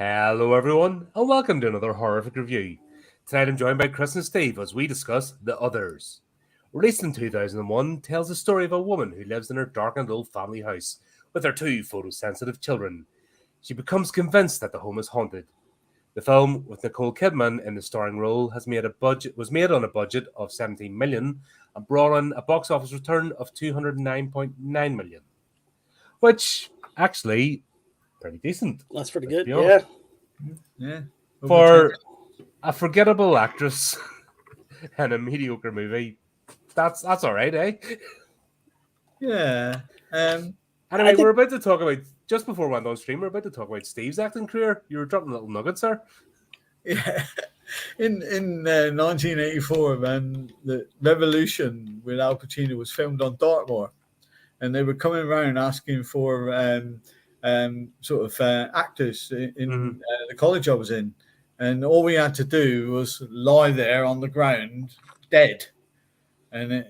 Hello, everyone, and welcome to another horrific review. Tonight I'm joined by Chris and Steve as we discuss The Others. Released in 2001, tells the story of a woman who lives in her darkened old family house with her two photosensitive children. She becomes convinced that the home is haunted. The film, with Nicole Kidman in the starring role, was made on a budget of 17 million and brought in a box office return of 209.9 million, which actually pretty decent. That's pretty good. be honest. Yeah. For a forgettable actress in a mediocre movie, that's all right, eh? Yeah. Anyway, we're about to talk about, just before we went on stream, we're about to talk about Steve's acting career. You were dropping little nuggets there. Yeah. In 1984, man, the Revolution with Al Pacino was filmed on Dartmoor, and they were coming around asking for sort of actors in the college I was in, and all we had to do was lie there on the ground, dead. And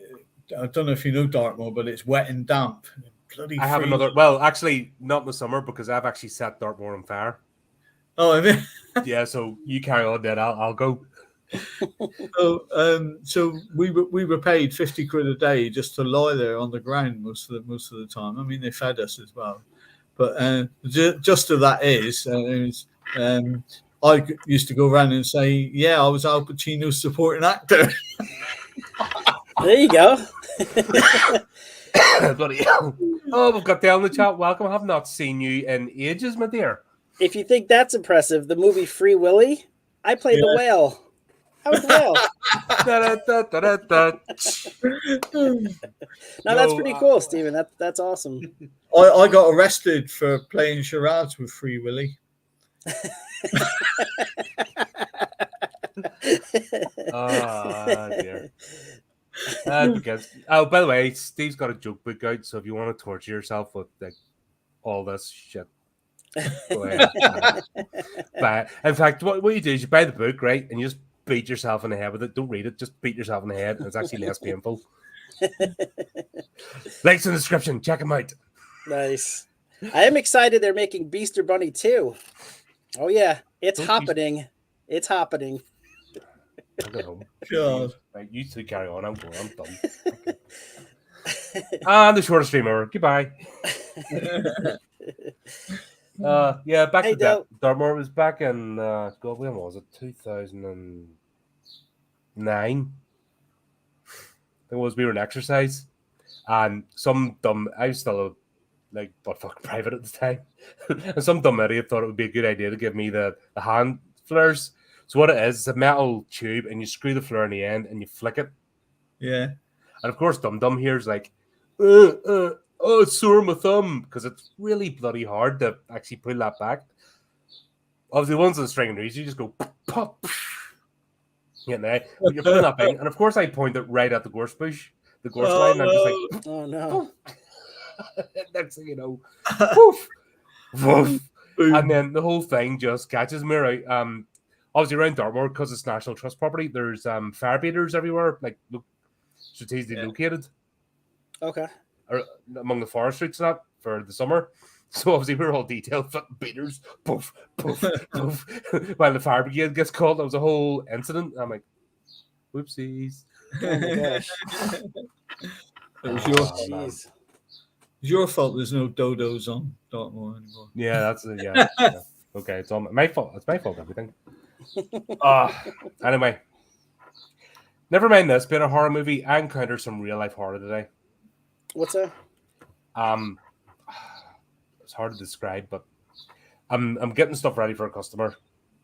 I don't know if you know Dartmoor, but it's wet and damp. Bloody I have freezing. another. Well, actually, not in the summer because I've actually set Dartmoor on fire. Oh, I mean. Yeah, so you carry on, then I'll go. So we were paid 50 quid a day just to lie there on the ground most of the time. I mean, they fed us as well, but just to that is, I used to go around and say, yeah, I was Al Pacino's supporting actor. There you go. Bloody hell. Oh, we've got Dale in the chat. Welcome. I have not seen you in ages, my dear. If you think that's impressive, the movie Free Willy, I played the whale. I was the whale. No, that's pretty cool, Stephen. That's awesome. I got arrested for playing charades with Free Willy. Oh, dear. By the way, Steve's got a joke book out, so if you want to torture yourself with like all this shit, go ahead. But in fact, what you do is you buy the book, right, and you just beat yourself in the head with it. Don't read it, just beat yourself in the head, and it's actually less painful. Links in the description, check them out. Nice. I am excited they're making Beaster Bunny 2. Oh yeah, it's happening. It's happening. I'll go home. God. Right, you two carry on. I'm going. I'm done. Okay. And the shortest stream ever. Goodbye. Back to Dartmoor was back in God, when was it? 2009. It was, we were in exercise, and some dumb, I was still like butt fuck private at the time, and some dumb idiot thought it would be a good idea to give me the hand flares. So what it is, it's a metal tube, and you screw the flare in the end, and you flick it. Yeah. And of course, Dum here's like, oh, it's sore my thumb, because it's really bloody hard to actually pull that back. Obviously, the ones on the string and reeds, you just go pop. You know, but you're pulling that thing, and of course, I point it right at the gorse bush, the gorse line, and I'm just like, oh no. Next thing you know, woof, woof, and then the whole thing just catches me right. Obviously, around Dartmoor, because it's National Trust property, there's fire beaters everywhere, like strategically located. Okay. Or among the forest streets and that for the summer. So obviously we were all detailed beaters, poof, poof, poof. While the fire brigade gets called, that was a whole incident. I'm like, whoopsies. Oh my gosh. It was your fault there's no dodos on Dartmoor anymore. Yeah, that's yeah. Okay, it's all my fault. It's my fault, everything. Anyway. Never mind this, being a horror movie, I encountered some real life horror today. What's that? It's hard to describe, but I'm getting stuff ready for a customer,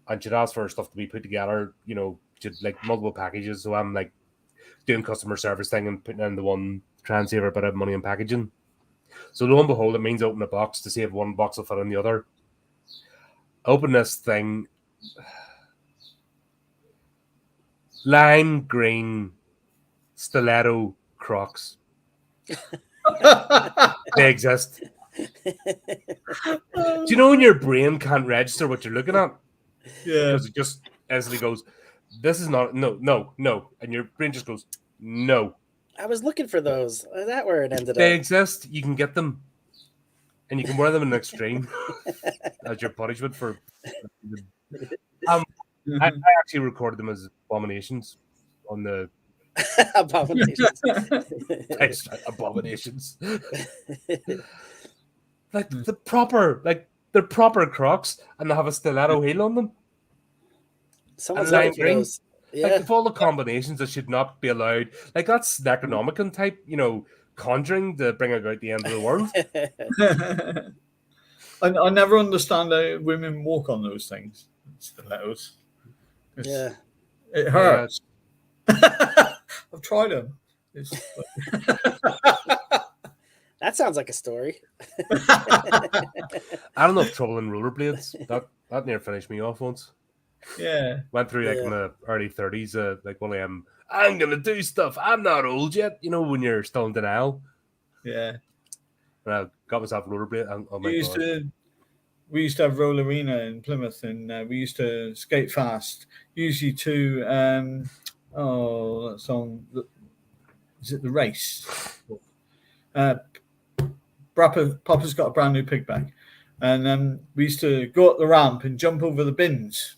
and she'd asked for stuff to be put together, you know, like multiple packages. So I'm like doing customer service thing and putting in the one, try and save her a bit of money in packaging. So lo and behold, it means open a box to see if one box will fit in the other. Open this thing. Lime green stiletto Crocs. They exist. Do you know when your brain can't register what you're looking at? Yeah. Because it just instantly goes, this is not, no. And your brain just goes, no. I was looking for those. Is that where it ended They up? exist. You can get them. and you can wear them in an extreme as your punishment for. I actually recorded them as abominations on the Abominations. abominations. Like they're proper Crocs, and they have a stiletto heel on them. Someone's And lime looking for green. those. Like Yeah. of all the combinations that should not be allowed, like that's Necronomicon type, conjuring to bring about the end of the world. I never understand how women walk on those things. Stilettos. Yeah. It hurts. I've tried them. That sounds like a story. I don't know if trouble in rollerblades. That near finished me off once. Yeah. Went through like in the early 30s, like one of them. I'm gonna do stuff. I'm not old yet. When you're still in denial. Yeah. And I got myself a rollerblade. And, oh my God. We used to have Rollerina in Plymouth, and we used to skate fast. Usually to that song. Is it The Race? Papa's got a brand new pig bag, and we used to go up the ramp and jump over the bins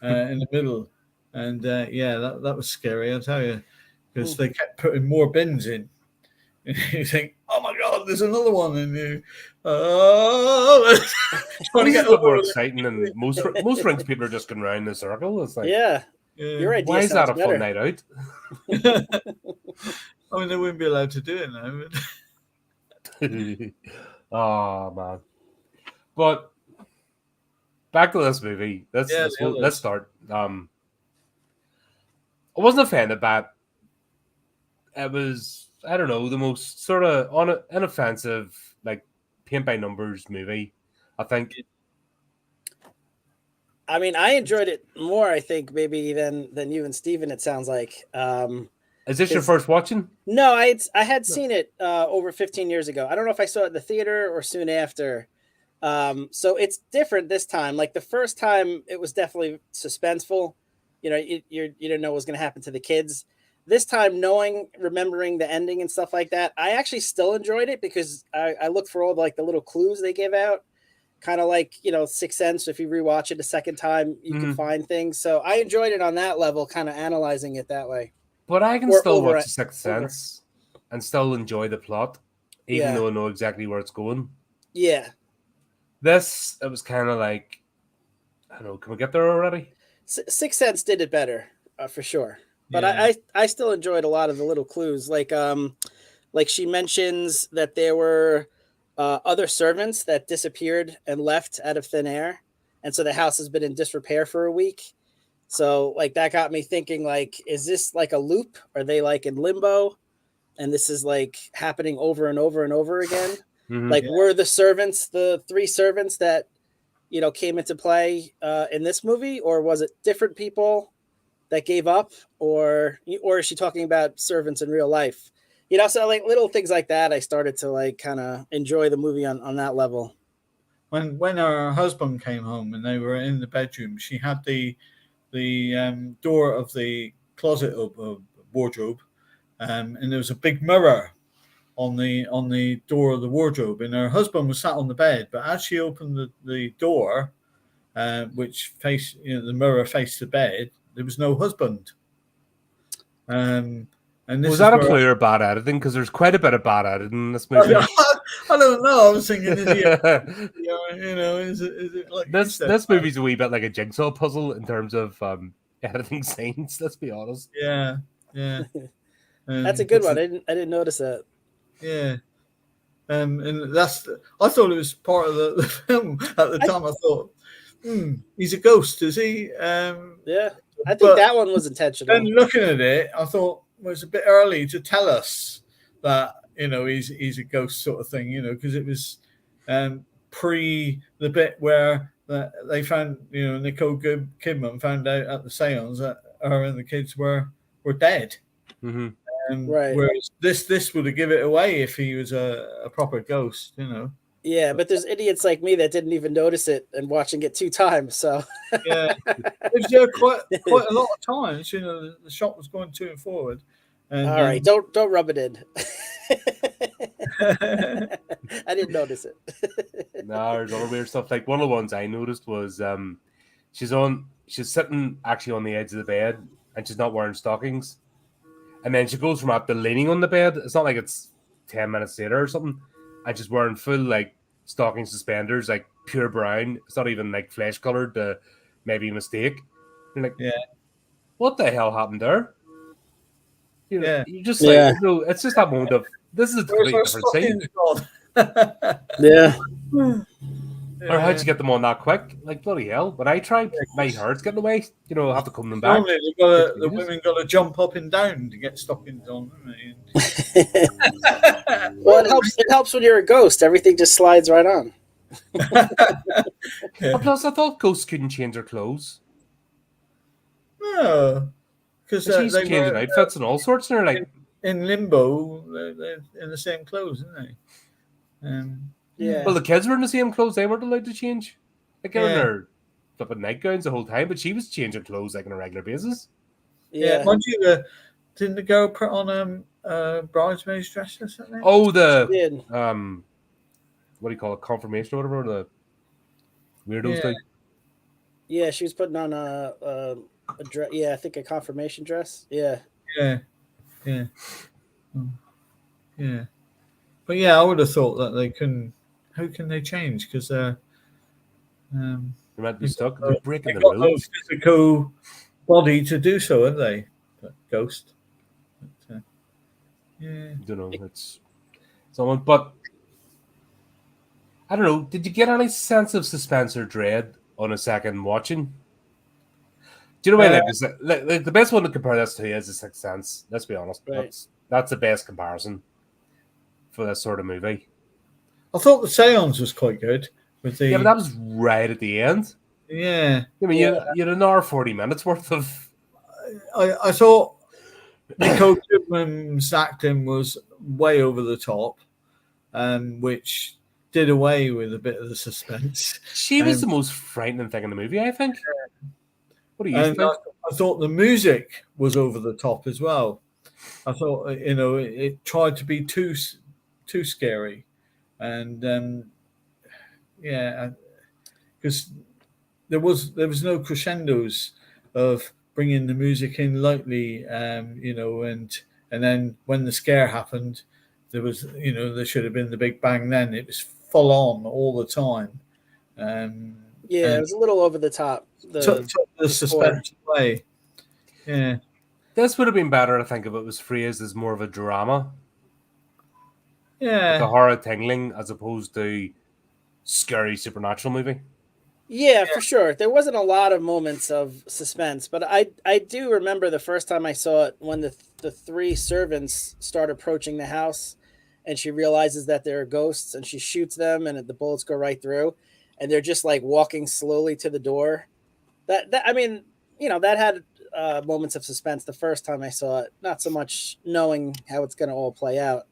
in the middle, and that was scary, I tell you, because they kept putting more bins in. And you think, oh my God, there's another one, and you trying to get a bit more over exciting, and most rings people are just going around in a circle. It's like, your idea why is that a better. fun night out? I mean, they wouldn't be allowed to do it now. Oh man! But back to this movie. Let's start. I wasn't offended by it. It was, I don't know, the most sort of inoffensive, like paint by numbers movie, I think. I mean, I enjoyed it more, I think, maybe than you and Steven, it sounds like. Is this your first watching? No, I had seen it over 15 years ago. I don't know if I saw it at the theater or soon after. So it's different this time. Like the first time, it was definitely suspenseful. You didn't know what was going to happen to the kids. This time, remembering the ending and stuff like that, I actually still enjoyed it because I looked for all the little clues they gave out. Kind of like, Sixth Sense. If you rewatch it a second time, you can find things. So I enjoyed it on that level, kind of analyzing it that way. But I can still watch The Sixth Sense and still enjoy the plot, even though I know exactly where it's going. Yeah. It was kind of like, I don't know, can we get there already? Sixth Sense did it better, for sure. But I still enjoyed a lot of the little clues. Like she mentions that there were other servants that disappeared and left out of thin air. And so the house has been in disrepair for a week. So that got me thinking, is this like a loop? Are they in limbo? And this is happening over and over and over again? Were the servants, the three servants that, came into play in this movie? Or was it different people that gave up? Or is she talking about servants in real life? So little things like that, I started to kind of enjoy the movie on that level. When her husband came home and they were in the bedroom, she had the door of the closet of wardrobe, and there was a big mirror on the door of the wardrobe, and her husband was sat on the bed. But as she opened the door, which faced the mirror faced the bed, there was no husband. And was that a clue or bad editing? Because there's quite a bit of bad editing in this movie. I don't know. I was thinking, is it like this movie's a wee bit like a jigsaw puzzle in terms of editing scenes. Let's be honest. Yeah. That's a good one. I didn't notice that. Yeah. And I thought it was part of the film at the time. I thought, he's a ghost, is he? Yeah. I think that one was intentional. And looking at it, I thought, well, it's a bit early to tell us that he's a ghost sort of thing, because it was pre the bit where they found Nicole Kidman found out at the seance that her and the kids were dead. Right. Whereas this would have given it away if he was a proper ghost, Yeah, but there's idiots like me that didn't even notice it and watching it 2 times. So yeah, it was there quite a lot of times. The shot was going to and forward. And, all right, don't rub it in. I didn't notice it. No, there's other weird stuff. Like one of the ones I noticed was she's sitting actually on the edge of the bed and she's not wearing stockings. And then she goes from up to leaning on the bed. It's not like it's 10 minutes later or something. And she's wearing full like stocking suspenders, like pure brown. It's not even like flesh colored to maybe a mistake. You're like, Yeah. what the hell happened there? Yeah. You're just like, Yeah. no, it's just that moment of this is a Where's completely our different scene. stockings gone? Yeah. Or how'd you get them on that quick? Like bloody hell! When I tried, my heart's getting away. You know, I have to comb them back. Normally the women got to jump up and down to get stockings on. Well, it helps when you're a ghost. Everything just slides right on. And plus, I thought ghosts couldn't change their clothes. No, because She's they changing were outfits and all sorts, and they're like, in limbo. They're in the same clothes, aren't they? Yeah. well, the kids were in the same clothes. They weren't allowed to change. Like they're in Yeah. their flipping nightgowns the whole time, but she was changing clothes like on a regular basis. Yeah. Mind you, didn't the girl put on a bridesmaid's dress or something? Oh, the Did. what do you call it? Confirmation or whatever the weirdos do. Yeah, she was putting on a dress. Yeah, I think a confirmation dress. Yeah. Yeah. But yeah, I would have thought that they couldn't. How can they change? Because They're meant to be stuck. got They're breaking the got no rules. physical body to do so, have they? But ghost. But, yeah. I don't know. It's someone, but I don't know. Did you get any sense of suspense or dread on a second watching? Do you know what I like the best one to compare this to is The Sixth Sense. Let's be honest. Right. That's the best comparison for this sort of movie. I thought the seance was quite good. With the Yeah, but that was right at the end. yeah, I mean, you had an hour 40 minutes worth of. I thought Nicole Kidman's acting was way over the top, which did away with a bit of the suspense. She was the most frightening thing in the movie, I think. What do you And think? I thought the music was over the top as well. I thought it tried to be too scary, and because there was no crescendos of bringing the music in lightly, and then when the scare happened, there was there should have been the big bang. Then it was full on all the time. Yeah, it was a little over the top. Took the suspense away. Yeah. This would have been better, I think, if it was phrased as more of a drama. Yeah. Like a horror tingling as opposed to scary supernatural movie. Yeah, for sure. There wasn't a lot of moments of suspense, but I do remember the first time I saw it when the three servants start approaching the house and she realizes that there are ghosts and she shoots them and the bullets go right through and they're just like walking slowly to the door. That I mean, that had moments of suspense the first time I saw it. Not so much knowing how it's going to all play out,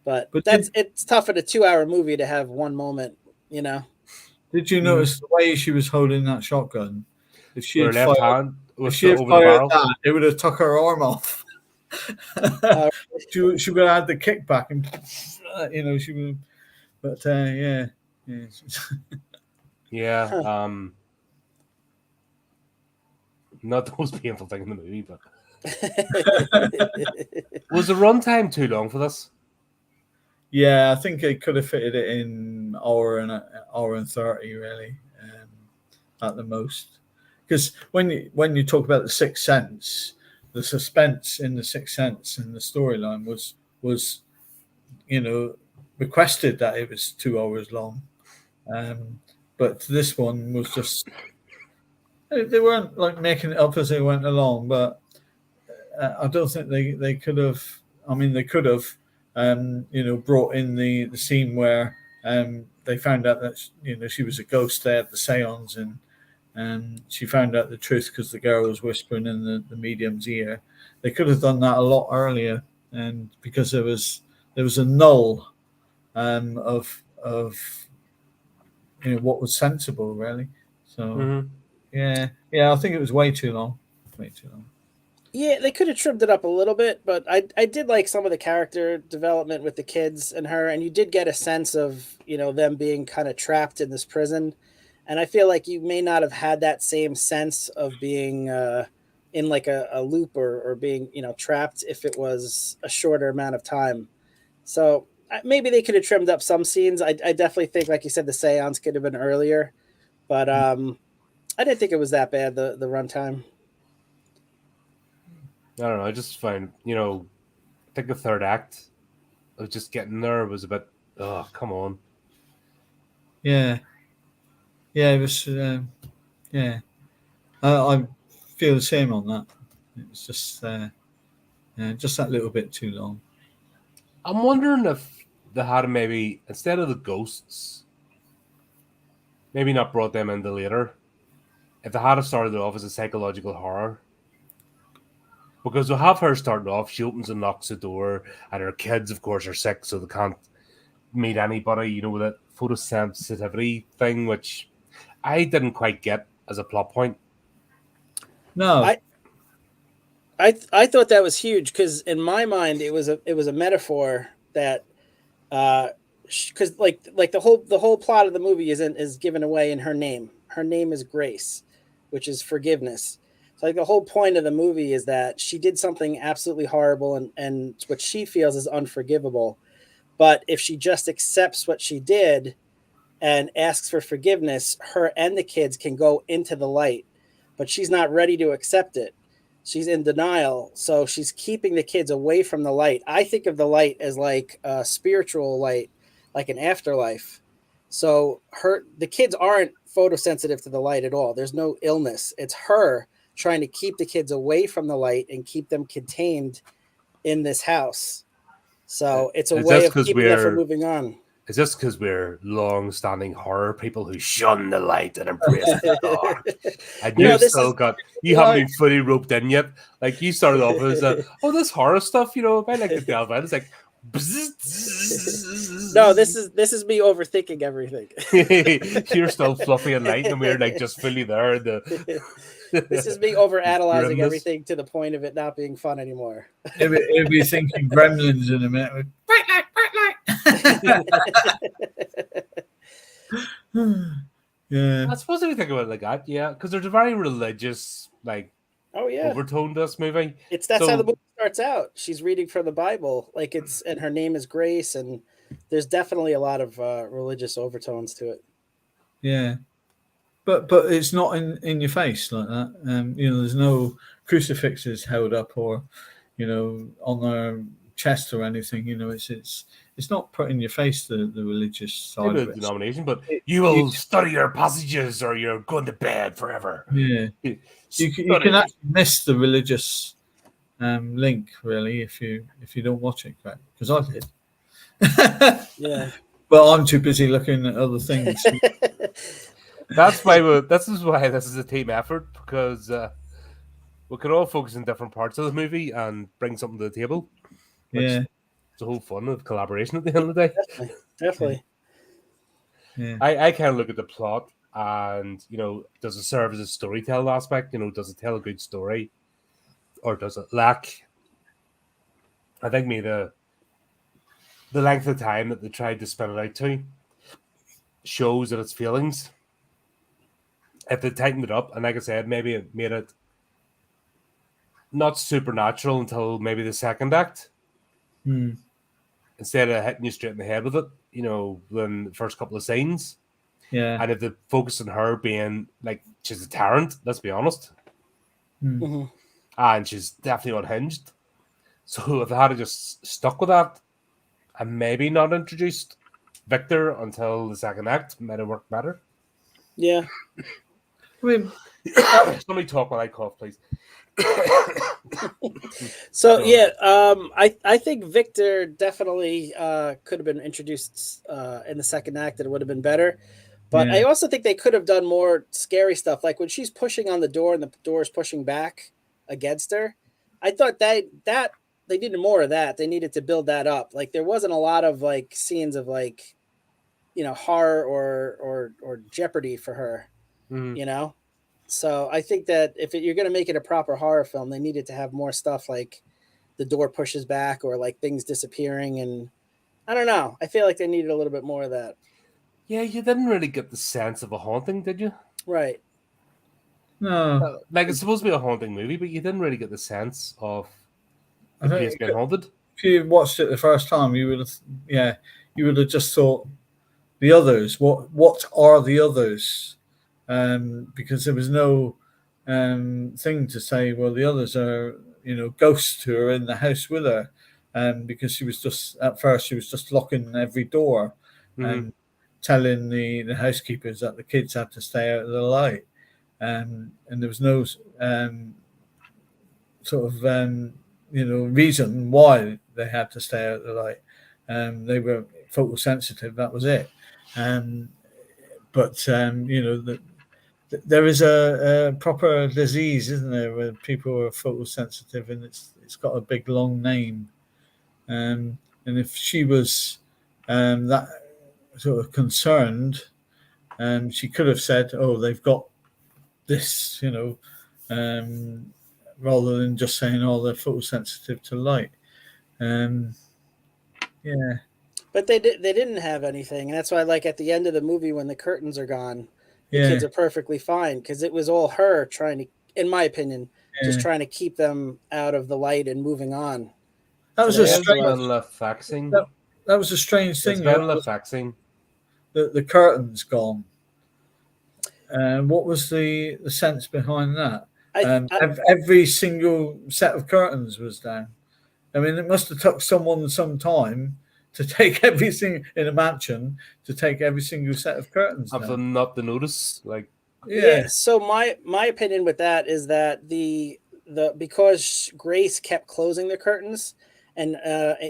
but it's tough in a 2-hour movie to have one moment, Did you notice the way she was holding that shotgun? If she had left fired, hand if she had over the fired barrel. that, it would have took her arm off. She would have had the kickback, and she would. But yeah. Yeah. Not the most painful thing in the movie, but was the runtime too long for this? Yeah, I think it could have fitted it in hour and 30 really, at the most. Because when you talk about the Sixth Sense, the suspense in the Sixth Sense and the storyline was requested that it was 2 hours long, but this one was just they weren't like making it up as they went along, but I don't think they could have. I mean, they could have. Brought in the scene where they found out that she was a ghost there at the seance, and she found out the truth because the girl was whispering in the medium's ear. They could have done that a lot earlier, and because there was a null of what was sensible really. So yeah, I think it was way too long. Way too long. Yeah, they could have trimmed it up a little bit, but I did like some of the character development with the kids and her, and you did get a sense of, them being kind of trapped in this prison. And I feel like you may not have had that same sense of being in like a loop or being, trapped if it was a shorter amount of time. So maybe they could have trimmed up some scenes. I definitely think, like you said, the seance could have been earlier, but I didn't think it was that bad, the runtime. I don't know. I just find, I think the third act of just getting there was a bit. Oh, come on. Yeah, yeah, it was. Yeah, I feel the same on that. It was just that little bit too long. I'm wondering if they had maybe instead of the ghosts, maybe not brought them into later. If they had started it off as a psychological horror, because we have her starting off, she opens and knocks the door, and her kids, of course, are sick, so they can't meet anybody. With that photosensitivity thing, which I didn't quite get as a plot point. No, I thought that was huge because in my mind it was a metaphor that because like the whole plot of the movie is given away in her name. Her name is Grace, which is forgiveness. So like the whole point of the movie is that she did something absolutely horrible and what she feels is unforgivable. But if she just accepts what she did and asks for forgiveness, her and the kids can go into the light. But she's not ready to accept it. She's in denial. So she's keeping the kids away from the light. I think of the light as like a spiritual light, like an afterlife. So the kids aren't photosensitive to the light at all. There's no illness. It's her trying to keep the kids away from the light and keep them contained in this house. So it's a Is way this of because keeping them from we're moving on. is this because we're long-standing horror people who shun the light and embrace the dark? And No, you've this still is got you haven't been fully roped in yet. Like you started off as this horror stuff. If I like to delve in, it's like. no, this is me overthinking everything. You're still fluffy and light, and we're like just fully there. This is me over analyzing Grimness. everything to the point of it not being fun anymore. it'll be thinking Gremlins in a minute. Yeah, I suppose if you think about it like that, yeah, because there's a very religious Oh yeah, overtone to this movie. that's how the So movie starts out. She's reading from the Bible, and her name is Grace, and there's definitely a lot of religious overtones to it. yeah. But it's not in your face like that. There's no crucifixes held up or, on their chest or anything. It's not put in your face the religious side maybe of the it. denomination, but It- you you- will study your passages or you're going to bed forever. Yeah, you can Study. actually miss the religious link really if you don't watch it, correct? Because I did. Yeah. But I'm too busy looking at other things. That's why this is why this is a team effort, because we could all focus on different parts of the movie and bring something to the table. Which Yeah, is the whole fun of collaboration at the end of the day. Definitely. yeah, I kind of look at the plot and, does it serve as a storytelling aspect? Does it tell a good story? Or does it lack? I think maybe the length of time that they tried to spin it out to shows that its feelings. If they tightened it up, and like I said, maybe it made it not supernatural until maybe the second act, Hmm. instead of hitting you straight in the head with it, than the first couple of scenes. yeah. And if they focus on her being like she's a tyrant, let's be honest, Hmm. Hmm. and she's definitely unhinged. So if they had just stuck with that and maybe not introduced Victor until the second act, might have worked better. Yeah. I mean, Somebody talk while I cough, please. So yeah, I think Victor definitely could have been introduced in the second act, and it would have been better. But I yeah, also think they could have done more scary stuff, like when she's pushing on the door and the door is pushing back against her. I thought that they needed more of that. They needed to build that up. Like there wasn't a lot of like scenes of like horror or jeopardy for her. Mhm. You know, So I think that if you're going to make it a proper horror film, they needed to have more stuff like the door pushes back or like things disappearing. And I don't know. I feel like they needed a little bit more of that. Yeah, you didn't really get the sense of a haunting, did you? Right. No, Like, it's supposed to be a haunting movie, but you didn't really get the sense of I the place think being haunted. if you watched it the first time, you would have just thought the others. What are the others? Because there was no thing to say. Well, the others are ghosts who are in the house with her, because she was just at first she was just locking every door and telling the housekeepers that the kids had to stay out of the light, and there was no sort of reason why they had to stay out of the light. They were photosensitive. That was it. But there is a proper disease, isn't there, where people are photosensitive, and it's got a big long name. And if she was that sort of concerned, she could have said, "Oh, they've got this," rather than just saying, "Oh, they're photosensitive to light." Yeah. But they didn't have anything, and that's why, like at the end of the movie, when the curtains are gone, the kids are perfectly fine because it was all her trying to, in my opinion, just trying to keep them out of the light and moving on. That was So a they strange. That was a strange thing. The curtains gone. What was the sense behind that? Every single set of curtains was down. I mean, it must have took someone some time to take everything in a mansion to take every single set of curtains down. Have them not to notice, like. Yeah. So my opinion with that is that the because Grace kept closing the curtains and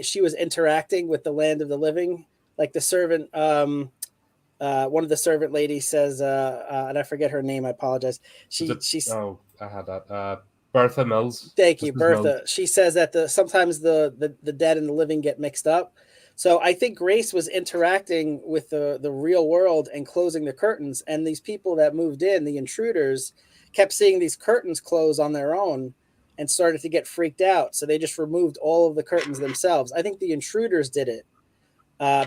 she was interacting with the land of the living, like the servant. One of the servant ladies says, and I forget her name. I apologize. I had that. Bertha Mills. Thank you, Bertha. Mills. She says that sometimes the dead and the living get mixed up. So I think Grace was interacting with the real world and closing the curtains. And these people that moved in, the intruders, kept seeing these curtains close on their own and started to get freaked out. So they just removed all of the curtains themselves. I think the intruders did it.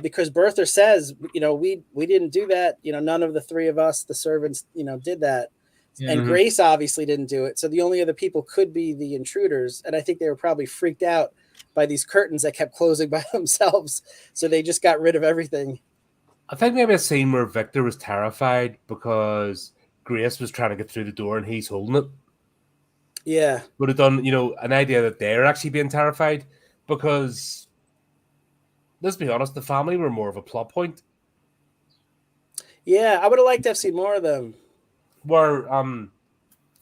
Because Bertha says, we didn't do that. None of the three of us, the servants, did that. Yeah. And Grace obviously didn't do it. So the only other people could be the intruders. And I think they were probably freaked out by these curtains that kept closing by themselves. So they just got rid of everything. I think maybe a scene where Victor was terrified because Grace was trying to get through the door and he's holding it. Yeah. Would have done, an idea that they're actually being terrified because, let's be honest, the family were more of a plot point. Yeah, I would have liked to have seen more of them. Where,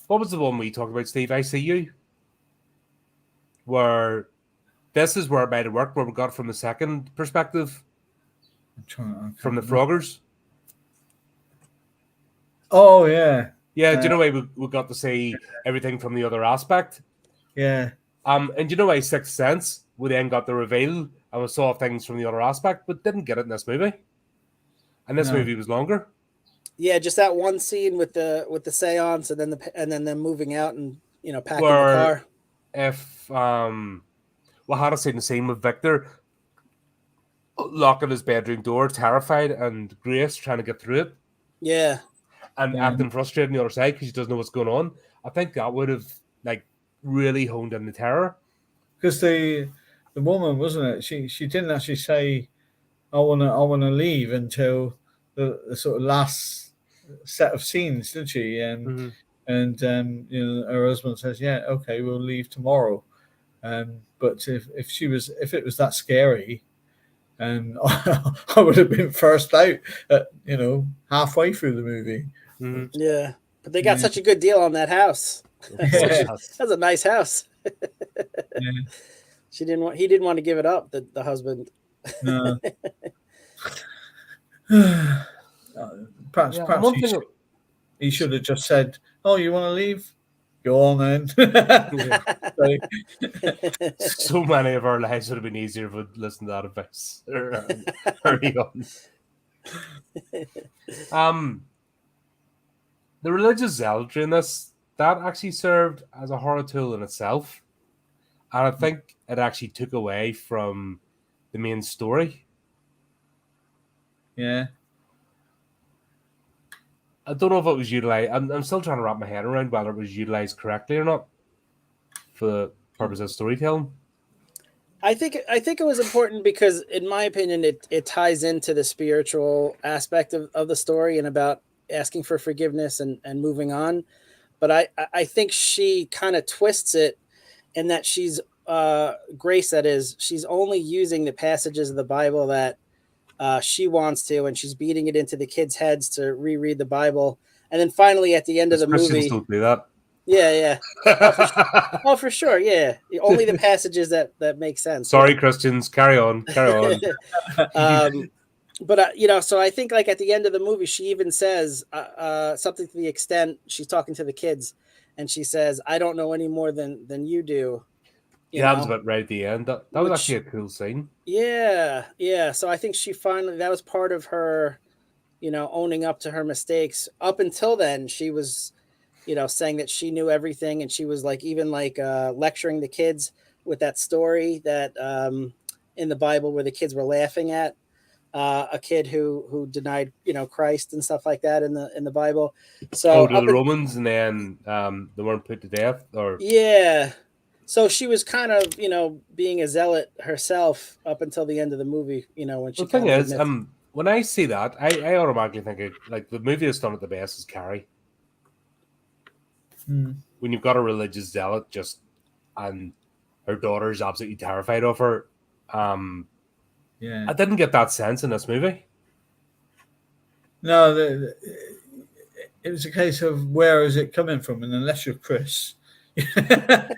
what was the one we talked about, Steve? I See You? Where this is where it might have worked, where we got from the second perspective from the Froggers. Oh, yeah. Yeah, do you know why we got to see everything from the other aspect? Yeah. And do you know why Sixth Sense, we then got the reveal and we saw things from the other aspect, but didn't get it in this movie. And this movie was longer. Yeah, just that one scene with the seance, and then them moving out and packing the car. If we had a scene with Victor locking his bedroom door, terrified, and Grace trying to get through it. Yeah. And acting frustrated on the other side because she doesn't know what's going on. I think that would have really honed in the terror. Because the woman, wasn't it? She didn't actually say, I wanna leave until the sort of last set of scenes, did she? And her husband says, "Yeah, okay, we'll leave tomorrow." But if it was that scary, and I would have been first out halfway through the movie. Mm-hmm. Yeah, but they got such a good deal on that house. That's a nice house. He didn't want to give it up, the husband. No. Perhaps he should have just said, "Oh, you want to leave? Go on then." So many of our lives would have been easier if we'd listened to that advice. Hurry on. the religious zealotry in this, that actually served as a horror tool in itself. And I think it actually took away from the main story. Yeah. I don't know if it was utilized. I'm still trying to wrap my head around whether it was utilized correctly or not for the purpose of storytelling. I think it was important because, in my opinion, it ties into the spiritual aspect of the story and about asking for forgiveness and moving on. But I think she kind of twists it in that she's Grace, that is, she's only using the passages of the Bible that she wants to, and she's beating it into the kids' heads to reread the Bible. And then finally, at the end of the Christians movie, don't do that. yeah. Oh, for sure, yeah. Only the passages that make sense. Sorry, Christians, carry on. But so I think, like, at the end of the movie, she even says something to the extent, she's talking to the kids, and she says, "I don't know any more than you do." Yeah, that was about right at the end. That was actually a cool scene. Yeah. So I think she finally, that was part of her, owning up to her mistakes. Up until then, she was, saying that she knew everything, and she was like, even like lecturing the kids with that story that in the Bible where the kids were laughing at a kid who denied, Christ and stuff like that in the Bible. So to the Romans, and then they weren't put to death, or yeah. So she was kind of, being a zealot herself up until the end of the movie, when she. The thing is, when I see that, I automatically think it, like, the movie that's done at the best is Carrie. When you've got a religious zealot and her daughter's absolutely terrified of her. Yeah. I didn't get that sense in this movie. No, it was a case of where is it coming from, and unless you're Chris, you want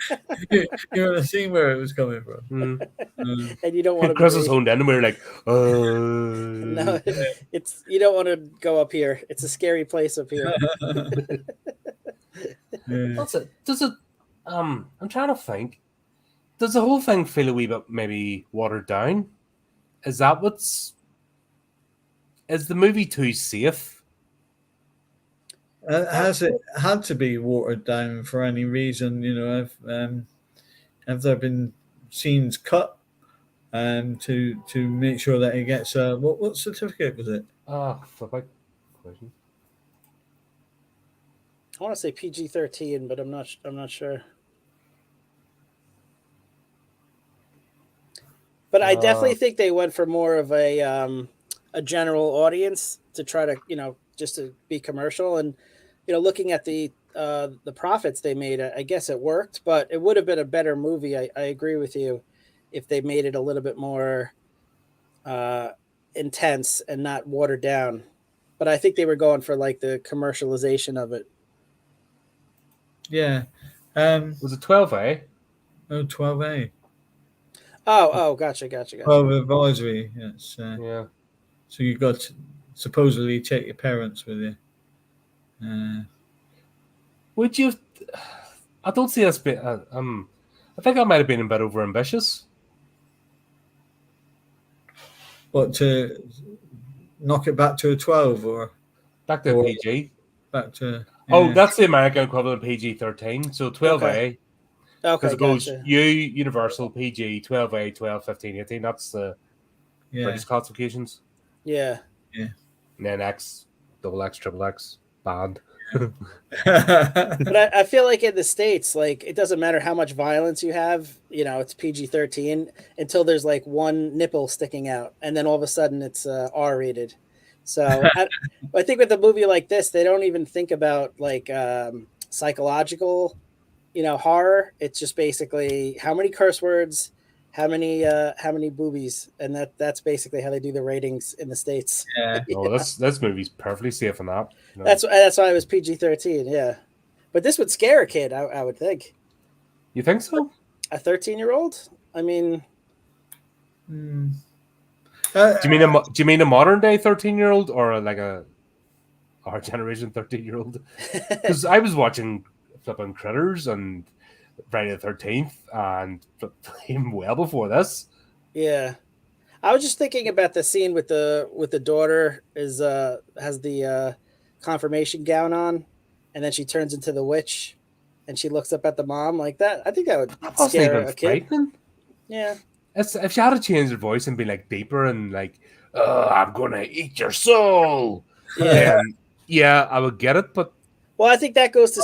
to see where it was coming from, and you don't want to. Chris is honed in, and we were like, no, you don't want to go up here. It's a scary place up here. That's it. Does it? I'm trying to think. Does the whole thing feel a wee bit maybe watered down? Is that what's? Is the movie too safe? Has it had to be watered down for any reason? Have there been scenes cut to make sure that it gets what certificate was it? Flip question. I want to say PG-13, but I'm not sure. But I definitely think they went for more of a general audience to try to, just to be commercial. And, looking at the profits they made, I guess it worked, but it would have been a better movie. I agree with you if they made it a little bit more intense and not watered down. But I think they were going for like the commercialization of it. Yeah. Was it 12A? Oh, 12A. Oh, gotcha. 12 advisory. Yes. Yeah. So you got to supposedly take your parents with you. Would you? I don't see us being. I think I might have been a bit over ambitious. What, to knock it back to a 12 or back to PG? Back to. Yeah. Oh, that's the American equivalent of PG-13. So 12A. Okay, because it goes Universal, PG, 12A, 12, 15, 18. That's the British classifications. Yeah. And then X, XX, XXX, banned. But I feel like in the States, like, it doesn't matter how much violence you have, it's PG-13 until there's like one nipple sticking out, and then all of a sudden it's R-rated. So I think with a movie like this, they don't even think about like psychological horror. It's just basically how many curse words, how many boobies, and that's basically how they do the ratings in the States. Yeah. Oh, this movie's perfectly safe in that. That's why it was PG-13. Yeah, but this would scare a kid. I would think. You think so? A 13-year-old? I mean, do you mean a modern day 13-year-old or like our generation 13-year-old? Because I was watching flipping Critters and Friday the 13th and even well before this. Yeah, I was just thinking about the scene with the daughter has the confirmation gown on, and then she turns into the witch, and she looks up at the mom like that. I think that would That wasn't scare even a kid. frightening. Yeah. If she had to change her voice and be like deeper and like, I'm gonna eat your soul. Yeah. Yeah, I would get it, but Well, I think that goes to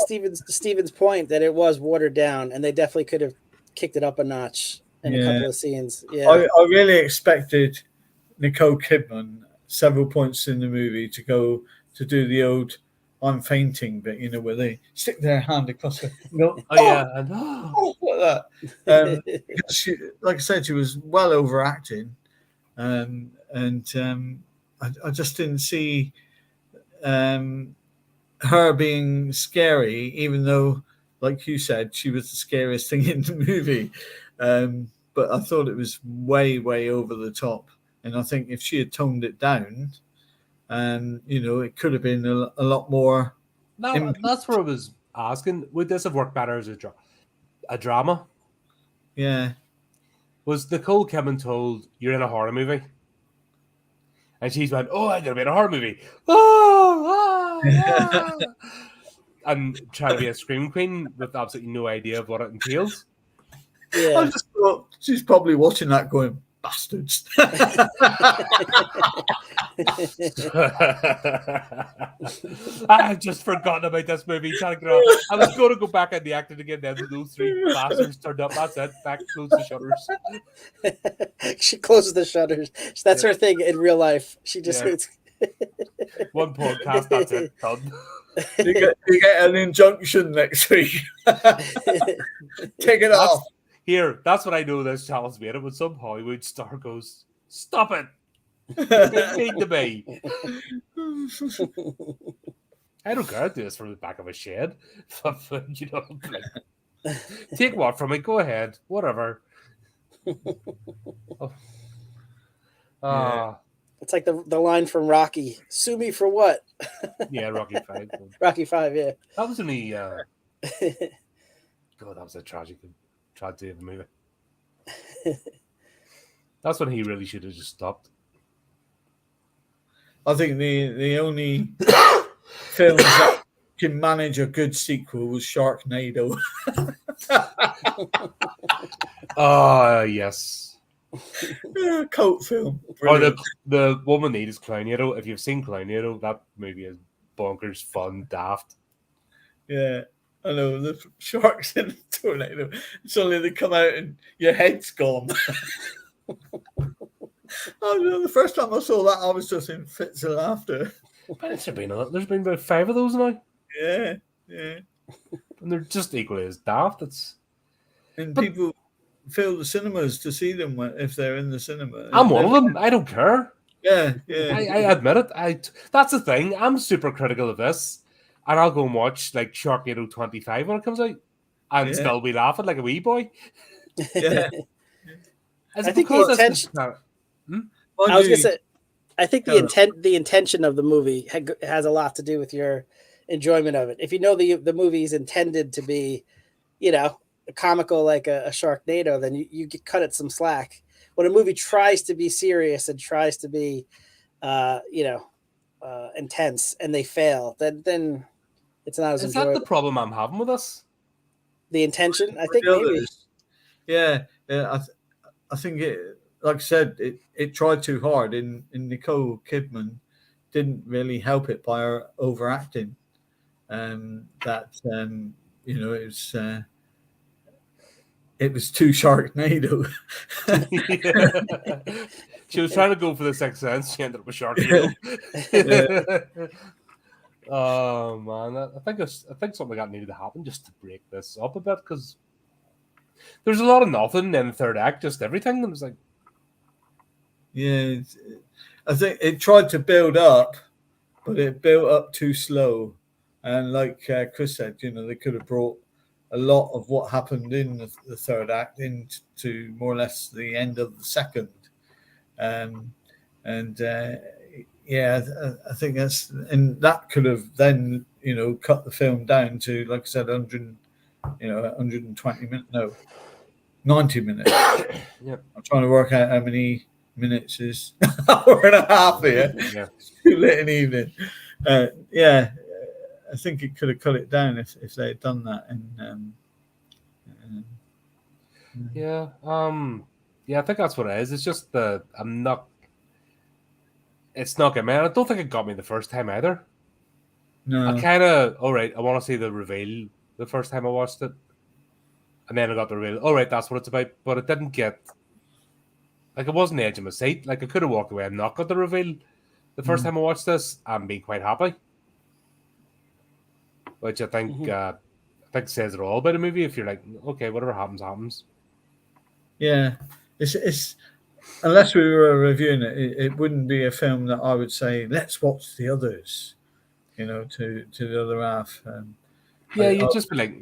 Steven's point that it was watered down, and they definitely could have kicked it up a notch in a couple of scenes. Yeah. I really expected Nicole Kidman several points in the movie to go to do the old "I'm fainting" bit, where they stick their hand across her. and Like that. Because she, like I said, she was well overacting, and I just didn't see her being scary, even though, like you said, she was the scariest thing in the movie. But I thought it was way, way over the top. And I think if she had toned it down, it could have been a lot more. no, that's what I was asking. Would this have worked better as a drama? Yeah. Was Nicole Kidman told you're in a horror movie? And she's went, oh, I'm going to be in a horror movie. And trying to be a scream queen with absolutely no idea of what it entails. Yeah. I just thought she's probably watching that going, bastards. I've just forgotten about this movie. I was going to go back in the acting again. Then those three bastards turned up. That's it. Back, close the shutters. She closes the shutters. That's her thing in real life. She just one podcast. That's it. Done. You get an injunction next week. Take it off. Here, that's what I know this channel's made it when some Hollywood star goes, stop it. Need to be. I don't care. I do this from the back of a shed. Take what from it? Go ahead. Whatever. It's like the line from Rocky. Sue me for what? Yeah, Rocky 5. Rocky 5, yeah. That was only... God, that was a tragedy of the movie. That's when he really should have just stopped. I think the only film that can manage a good sequel was Sharknado. Oh, yes. Cult film. Brilliant. Or the Woman Need is Clownado. If you've seen Clownado, that movie is bonkers, fun, daft. Yeah. I know, the sharks in the tornado. Suddenly they come out and your head's gone. The first time I saw that, I was just in fits of laughter. There's been about 5 of those now. Yeah. And they're just equally as daft. People fill the cinemas to see them if they're in the cinema. I'm one of them. I don't care. Yeah. I admit it. That's the thing. I'm super critical of this. And I'll go and watch like Sharknado 25 when it comes out and still be laughing like a wee boy. Yeah. I think the intention... I was going to say, I think the intention of the movie has a lot to do with your enjoyment of it. If you know the movie is intended to be, comical like a Sharknado, then you cut it some slack. When a movie tries to be serious and tries to be, intense, and they fail, then it's not as enjoyable. Is that the problem I'm having with this? The intention? I think maybe. Yeah. I think it, like I said, it tried too hard. In Nicole Kidman didn't really help it by her overacting. It was too Sharknado. She was trying to go for the Sixth Sense. She ended up with Sharknado. Oh man, I think something like that needed to happen just to break this up a bit, because there's a lot of nothing in the third act, just everything. And it's like, yeah, I think it tried to build up, but it built up too slow. And like Chris said, they could have brought a lot of what happened in the third act into more or less the end of the second. I think that could have then, cut the film down to, like I said, 120 minutes, no, 90 minutes. Yep. I'm trying to work out how many minutes is an hour and a half here. Yeah. It's too late in the evening. I think it could have cut it down if they had done that. Yeah. Yeah, I think that's what it is. It's just the I'm not. It's not good, man. I don't think it got me the first time either. No. I kind of all right. I want to see the reveal the first time I watched it, and then I got the reveal. All right, that's what it's about. But it didn't get like it wasn't the edge of my seat. Like I could have walked away and not got the reveal the first time I watched this and been quite happy. Which I think says it all about a movie. If you're like, okay, whatever happens, happens. Yeah, it's unless we were reviewing it, it wouldn't be a film that I would say let's watch the others. You know, to the other half. Yeah, you'd just be like,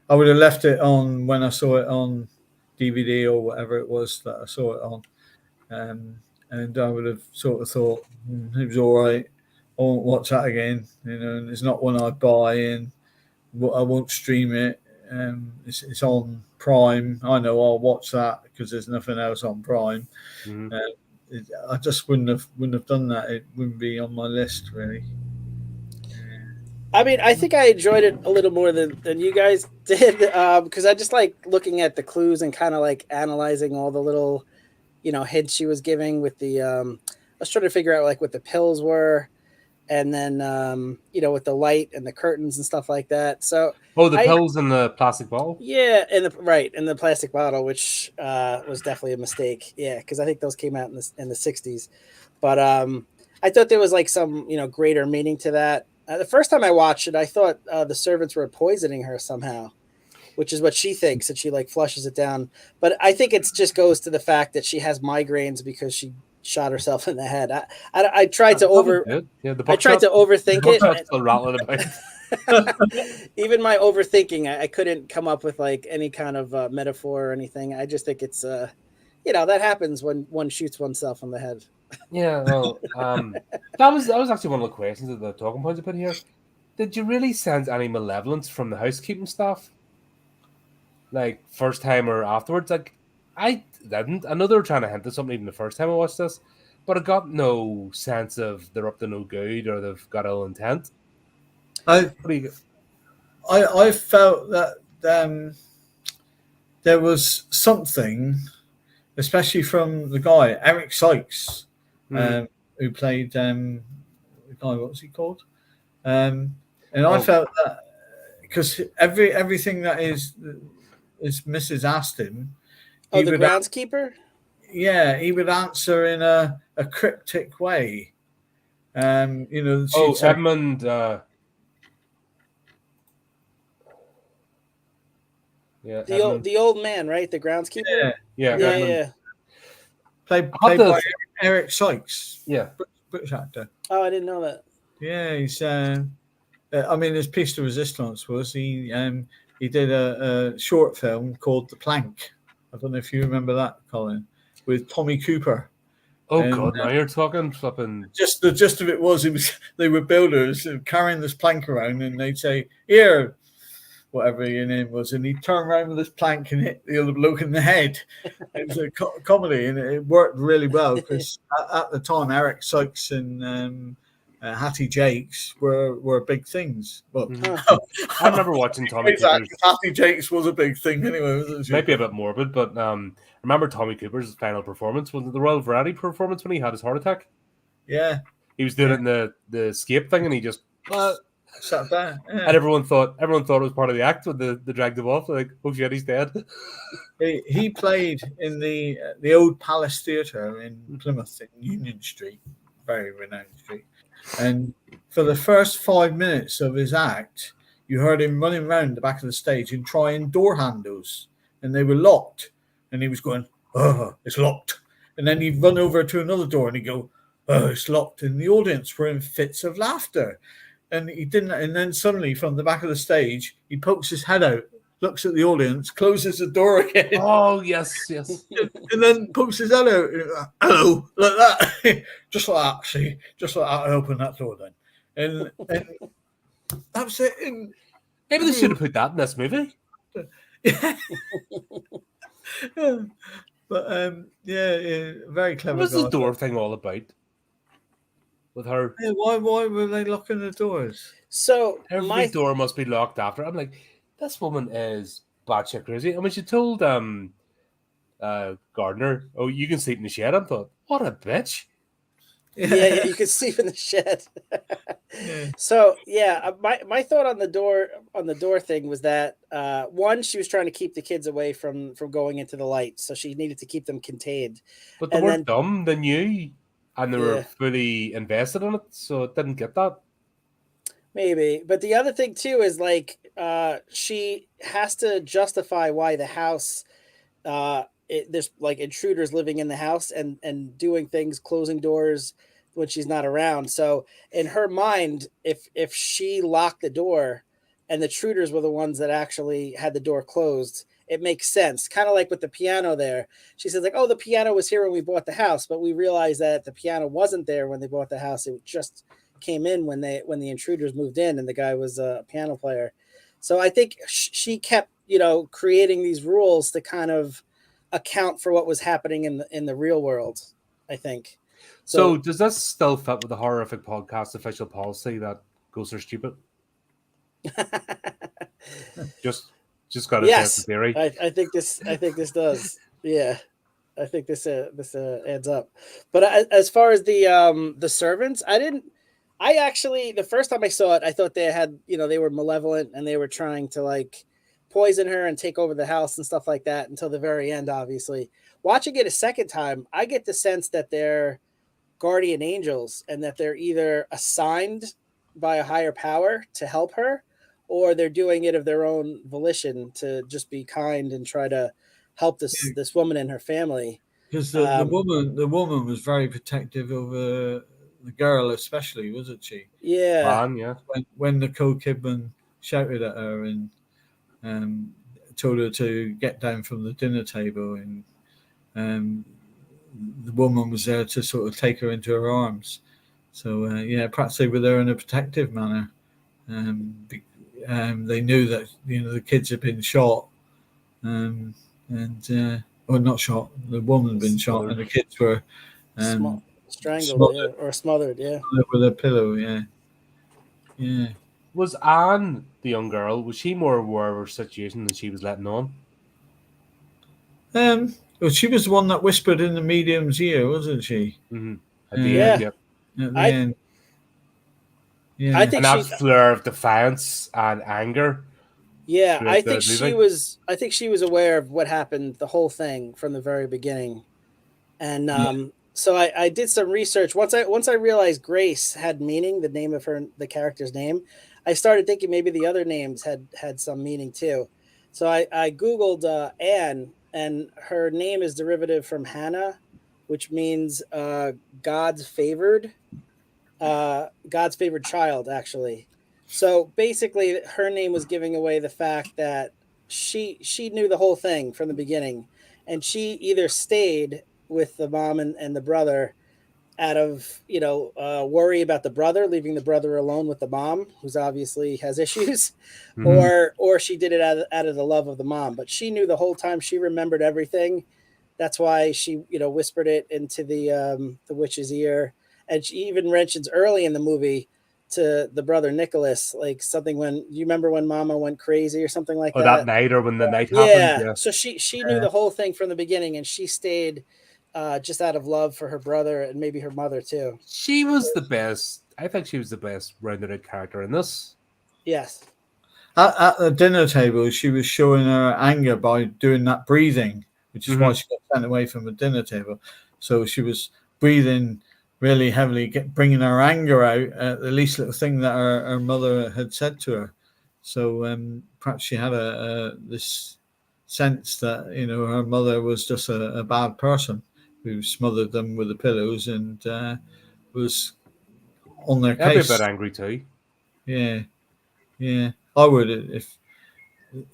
I would have left it on when I saw it on DVD or whatever it was that I saw it on, and I would have sort of thought it was all right. I won't watch that again. You know, and it's not one I buy and I won't stream it. It's on Prime. I know I'll watch that because there's nothing else on Prime. mm-hmm. I just wouldn't have done that. It wouldn't be on my list really. I mean, I think I enjoyed it a little more than you guys did because I just like looking at the clues and kind of like analyzing all the little, hints she was giving with the. I was trying to figure out like what the pills were, and then with the light and the curtains and stuff like that. So the pills in the plastic bottle. Yeah, in the plastic bottle, which was definitely a mistake. Yeah, because I think those came out in the 60s, but I thought there was like some greater meaning to that. The first time I watched it, I thought the servants were poisoning her somehow, which is what she thinks, and she like flushes it down. But I think it just goes to the fact that she has migraines because she shot herself in the head. I tried to I tried to overthink it. Still rattling about. Even my overthinking, I couldn't come up with like any kind of metaphor or anything. I just think it's that happens when one shoots oneself in the head. Yeah, well, that was actually one of the questions that the talking points I put here. Did you really sense any malevolence from the housekeeping staff? Like first time or afterwards? Like I didn't. I know they were trying to hint at something even the first time I watched this, but I got no sense of they're up to no good or they've got ill intent. I felt that there was something, especially from the guy Eric Sykes. Who played the guy? What was he called? I felt that because everything that is Mrs. Aston. Oh, the groundskeeper. He would answer in a cryptic way. Edmund. The old man, right? The groundskeeper. Yeah. Played by Eric Sykes. Yeah. British actor. Oh, I didn't know that. Yeah, he's. His piece de resistance was he did a short film called The Plank. I don't know if you remember that, Colin, with Tommy Cooper. Oh God! Now you're talking flipping. Just the gist of it was they were builders carrying this plank around, and they'd say, "Here, whatever your name was," and he'd turn around with this plank and hit the other bloke in the head. It was a comedy, and it worked really well because at the time Eric Sykes and Hattie Jakes were big things. Well, I remember watching Tommy Cooper's. Hattie Jakes was a big thing anyway. Might be a bit morbid, but remember Tommy Cooper's final performance? Was it the Royal Variety performance when he had his heart attack? Yeah. He was doing it in the escape thing, and he just sat down. Yeah. And everyone thought it was part of the act when they dragged him off. They're like, oh shit, he's dead. He played in the Old Palace Theatre in Plymouth, in Union Street, very renowned street. And for the first 5 minutes of his act, you heard him running around the back of the stage and trying door handles, and they were locked. And he was going, "Oh, it's locked." And then he'd run over to another door and he'd go, "Oh, it's locked." And the audience were in fits of laughter. And he didn't. And then suddenly, from the back of the stage, he pokes his head out, looks at the audience, closes the door again. Oh yes. And then pokes his head out. Hello, like that, just like that. See, just like that. I opened that door then, and that's it. And maybe they should have put that in this movie. Yeah. But very clever. What's the door thing all about? with her. Hey, why were they locking the doors? So Every door must be locked after. I'm like, this woman is batshit crazy. I mean, she told Gardner, "Oh, you can sleep in the shed." I thought, what a bitch. yeah, you could sleep in the shed. Yeah. So yeah, my thought on the door thing was that one, she was trying to keep the kids away from going into the light, so she needed to keep them contained. But they And weren't then dumb. They knew, and they were yeah, fully invested in it, so it didn't get that. maybe. But the other thing too is like she has to justify why the house there's like intruders living in the house and doing things, closing doors when she's not around. So in her mind, if she locked the door and the intruders were the ones that actually had the door closed, it makes sense. Kind of like with the piano there. She says like, oh, the piano was here when we bought the house, but we realized that the piano wasn't there when they bought the house. It just came in when the intruders moved in and the guy was a piano player. So I think she kept, creating these rules to kind of account for what was happening in the real world, I think. So So does this still fit with the Horrific podcast official policy that ghosts are stupid? Just got to test the yes, theory. I think this does. Yeah. I think this adds up. But as far as the servants, I actually, the first time I saw it, I thought they had, they were malevolent and they were trying to like poison her and take over the house and stuff like that until the very end, obviously. Watching it a second time, I get the sense that they're guardian angels and that they're either assigned by a higher power to help her or they're doing it of their own volition to just be kind and try to help this woman and her family. Because the woman was very protective of the girl, especially, wasn't she? Yeah. Yeah. When Nicole Kidman shouted at her and told her to get down from the dinner table, and the woman was there to sort of take her into her arms. So perhaps they were there in a protective manner. They knew that the kids had been shot, or not shot. The woman had been shot, and the kids were strangled, smothered, or smothered, with a pillow. Yeah. Was Anne, the young girl, was she more aware of her situation than she was letting on? Well, she was the one that whispered in the medium's ear, wasn't she? Mm-hmm. At the end, Yeah. At the end. Yeah. I think and that flare of defiance and anger. Yeah, I think she was. I think she was aware of what happened, the whole thing from the very beginning, and so I did some research. Once I realized Grace had meaning, the name of the character's name, I started thinking maybe the other names had some meaning too. So I googled Anne, and her name is derivative from Hannah, which means God's favored child, actually. So basically, her name was giving away the fact that she knew the whole thing from the beginning, and she either stayed with the mom and the brother out of worry about the brother, leaving the brother alone with the mom, who's obviously has issues, Mm-hmm. or she did it out of the love of the mom. But she knew the whole time. She remembered everything. That's why she whispered it into the witch's ear, and she even mentions early in the movie to the brother Nicholas, like something when you remember when Mama went crazy or something like Or that that. night, or when the night happened. Yeah. Yeah. So she knew the whole thing from the beginning, and she stayed just out of love for her brother and maybe her mother too. She was the best. I think she was the best rounded out character in this. Yes. At the dinner table, she was showing her anger by doing that breathing, which is why she got sent away from the dinner table. So she was breathing really heavily, bringing her anger out at the least little thing that her mother had said to her. So perhaps she had this sense that her mother was just a bad person who smothered them with the pillows and was on their I'd be a case. bit angry too. Yeah. I would if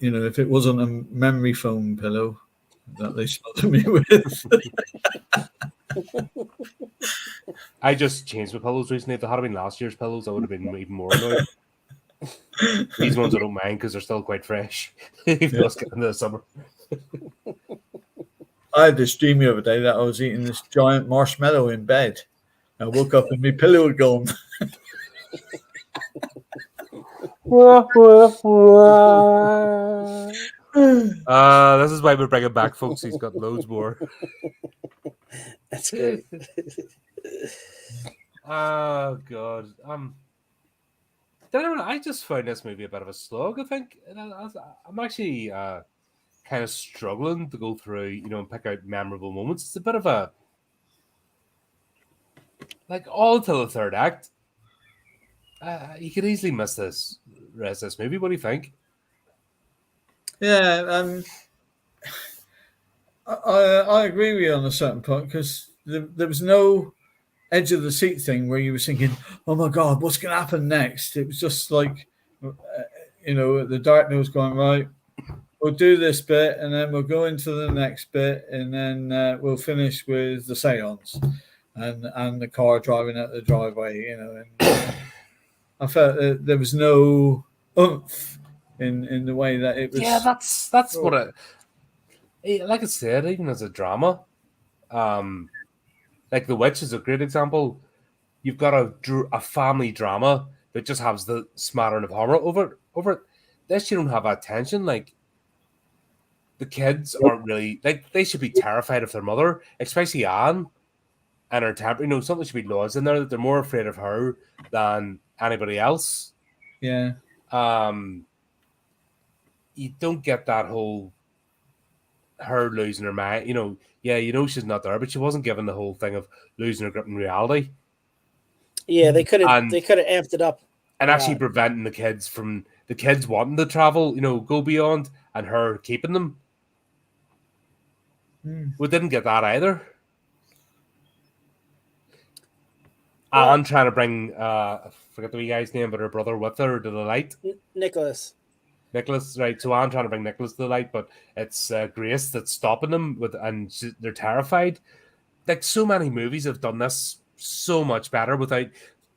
it wasn't a memory foam pillow that they smothered me with. I just changed my pillows recently. If they had been last year's pillows, I would have been even more annoyed. These ones I don't mind because they're still quite fresh. Even though it's getting into the summer. I had this dream the other day that I was eating this giant marshmallow in bed. I woke up and my pillow had gone. This is why we're bringing back folks. He's got loads more. That's great. Oh God. I just found this movie a bit of a slog. I think I'm actually kind of struggling to go through, and pick out memorable moments. It's a bit of a all until the third act. You could easily miss this rest of this movie. What do you think? Yeah, I agree with you on a certain point, because there was no edge of the seat thing where you were thinking, oh my God, what's going to happen next? It was just like, the director was going, right, we'll do this bit and then we'll go into the next bit and then we'll finish with the seance and the car driving out the driveway, and I felt there was no oomph in the way that it was. Yeah, that's what like I said, even as a drama, like The Witch is a great example. You've got a family drama that just has the smattering of horror over it. This, you don't have that tension. Like, the kids aren't really, they should be terrified of their mother, especially Anne and her temper. Something should be lost in there, that they're more afraid of her than anybody else. Yeah. You don't get that whole her losing her mind. She's not there, but she wasn't given the whole thing of losing her grip in reality. Yeah, they could have amped it up. And actually preventing the kids wanting to travel, go beyond, and her keeping them. We didn't get that either. Anne trying to bring, I forget the wee guy's name, but her brother with her to the light. Nicholas, right? So Anne trying to bring Nicholas to the light, but it's Grace that's stopping them, they're terrified. Like, so many movies have done this so much better without,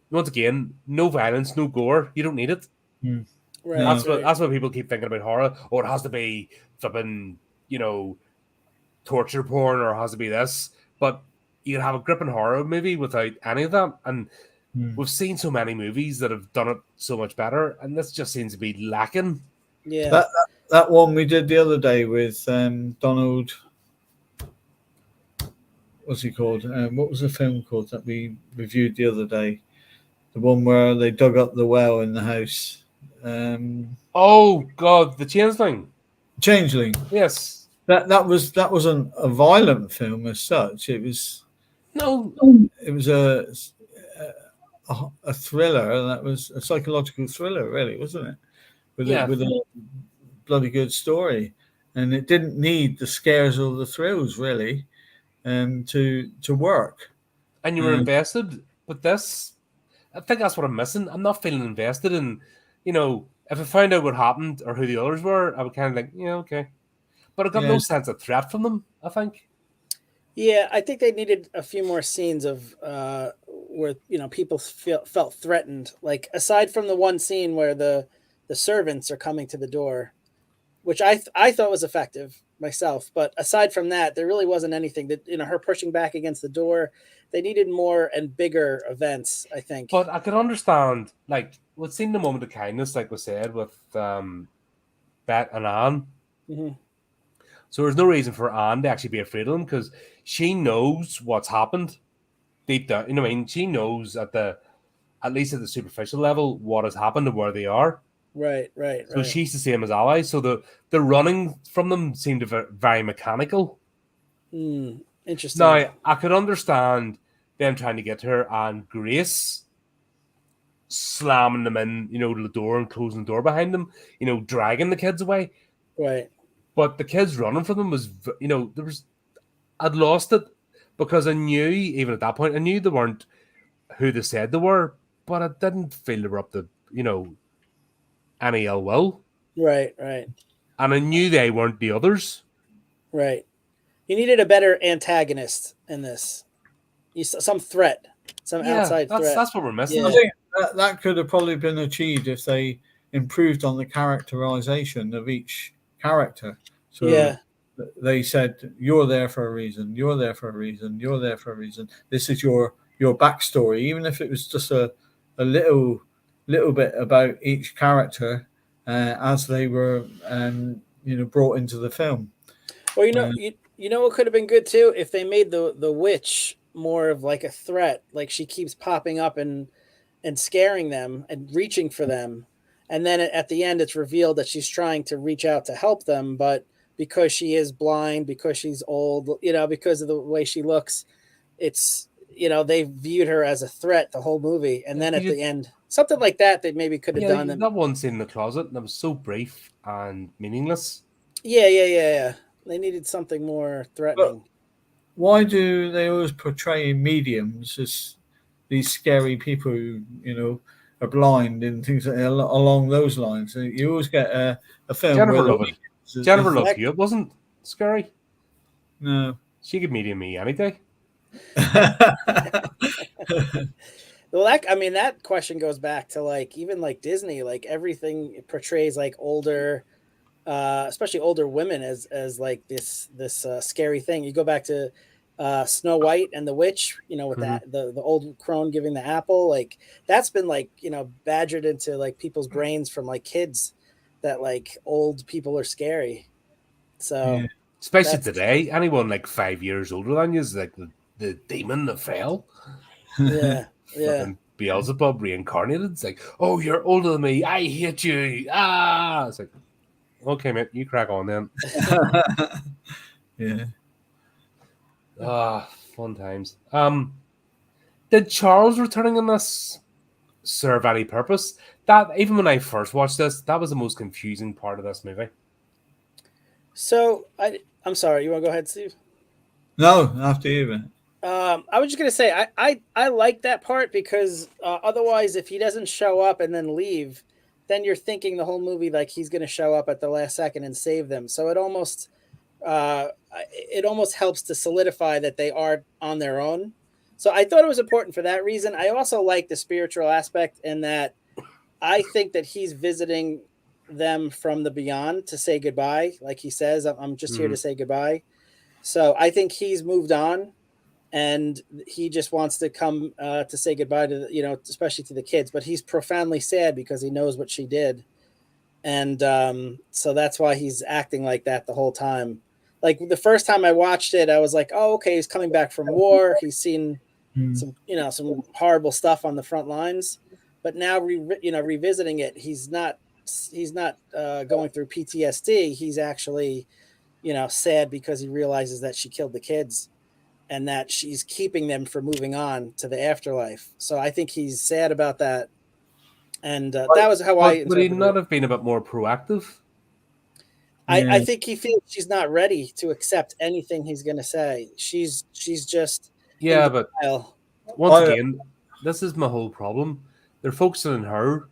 once again, no violence, no gore. You don't need it. Right. That's what people keep thinking about horror. Oh, it has to be flipping, torture porn, or it has to be this. But you can have a gripping horror movie without any of that. And we've seen so many movies that have done it so much better, and this just seems to be lacking. Yeah. That one we did the other day with Donald. What's he called? What was the film called that we reviewed the other day? The one where they dug up the well in the house. Oh God, The Changeling. Yes. That wasn't a violent film as such. It was a thriller. That was a psychological thriller, really, wasn't it? With a bloody good story, and it didn't need the scares or the thrills really, to work. And you were invested, but this, I think that's what I'm missing. I'm not feeling invested in, if I found out what happened or who the others were, I would kind of like, yeah, okay. But I got no sense of threat from them, I think. Yeah, I think they needed a few more scenes of where people felt threatened. Like, aside from the one scene where the servants are coming to the door, which I thought was effective myself. But aside from that, there really wasn't anything that, her pushing back against the door. They needed more and bigger events, I think. But I could understand, like, we've seen the moment of kindness, like we said, with Bet and Anne. Mm-hmm. So there's no reason for Anne to actually be afraid of them, because she knows what's happened deep down. She knows at least at the superficial level what has happened and where they are. Right. So she's the same as allies. So the running from them seemed very mechanical. Interesting. Now, I could understand them trying to get to her and Grace slamming them in, to the door and closing the door behind them, dragging the kids away. Right. But the kids running from them was, I'd lost it, because I knew, even at that point, I knew they weren't who they said they were, but I didn't feel they were up to, any ill will. Right. And I knew they weren't the others. Right. You needed a better antagonist in this. Some threat, outside threat. That's what we're missing. Yeah. I think that could have probably been achieved if they improved on the characterization of each character. So they said, you're there for a reason, you're there for a reason, you're there for a reason. This is your your backstory, even if it was just a little bit about each character as they were brought into the film. Well, you know what could have been good too if they made the witch more of like a threat, like she keeps popping up and scaring them and reaching for them, and then at the end it's revealed that she's trying to reach out to help them, but because she is blind, because she's old, because of the way she looks, it's they viewed her as a threat the whole movie, and then at the end something like that they maybe could have done. That one scene in the closet that was so brief and meaningless. Yeah. They needed something more threatening. But why do they always portray mediums as these scary people who, are blind and things along those lines? You always get a film Jennifer where Love it. Jennifer Love Hewitt wasn't scary. No. She could medium me any day. Well, that question goes back to like even like Disney, like everything portrays like older, especially older women as like this scary thing. You go back to Snow White and the Witch, with that the old crone giving the apple, like that's been like badgered into like people's brains from like kids that like old people are scary. So Yeah. Especially today, anyone like 5 years older than you is like the demon that fell. Yeah. Fucking Beelzebub reincarnated. It's like, oh, you're older than me. I hate you. Ah, it's like, okay, mate, you crack on then. Yeah. Fun times. Did Charles returning in this serve any purpose? That even when I first watched this, that was the most confusing part of this movie. So I'm sorry. You want to go ahead, Steve? No, after you, man. I was just gonna say I like that part because otherwise, if he doesn't show up and then leave, then you're thinking the whole movie like he's gonna show up at the last second and save them. So it almost helps to solidify that they are on their own. So I thought it was important for that reason. I also like the spiritual aspect in that I think that he's visiting them from the beyond to say goodbye. Like he says, I'm just here to say goodbye. So I think he's moved on. And he just wants to come to say goodbye to, especially to the kids. But he's profoundly sad because he knows what she did. And so that's why he's acting like that the whole time. Like the first time I watched it, I was like, oh, okay, he's coming back from war. He's seen some horrible stuff on the front lines. But now, revisiting it, he's not going through PTSD. He's actually, sad because he realizes that she killed the kids. And that she's keeping them from moving on to the afterlife. So I think he's sad about that. And that was how I interpreted it. Would he not have been a bit more proactive? I think he feels she's not ready to accept anything he's going to say. She's just but denial. Once again, this is my whole problem. They're focusing on her.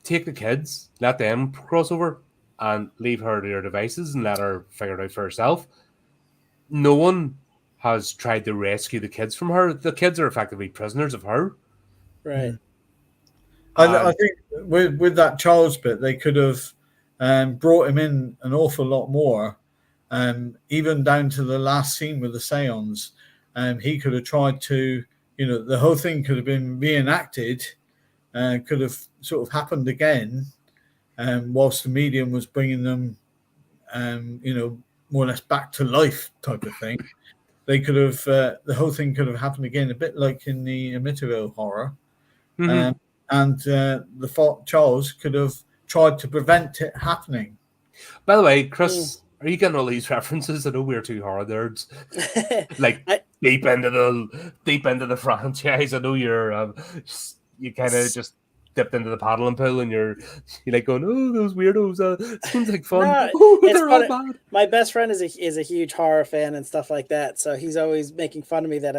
Take the kids, let them cross over, and leave her to their devices and let her figure it out for herself. No one has tried to rescue the kids from her. The kids are effectively prisoners of her. Right. I think with that Charles bit, they could have brought him in an awful lot more, even down to the last scene with the seance. He could have tried to, the whole thing could have been reenacted, could have sort of happened again, whilst the medium was bringing them, more or less back to life type of thing. They could have, the whole thing could have happened again, a bit like in the Amityville horror. And the Charles could have tried to prevent it happening. By the way, Chris, are you getting all these references? I know we're two horror nerds. Like deep into the franchise. I know you're you kind of just dipped into the paddling pool and you're like going, oh, those weirdos. Seems like fun. They're all bad. My best friend is a huge horror fan and stuff like that. So he's always making fun of me that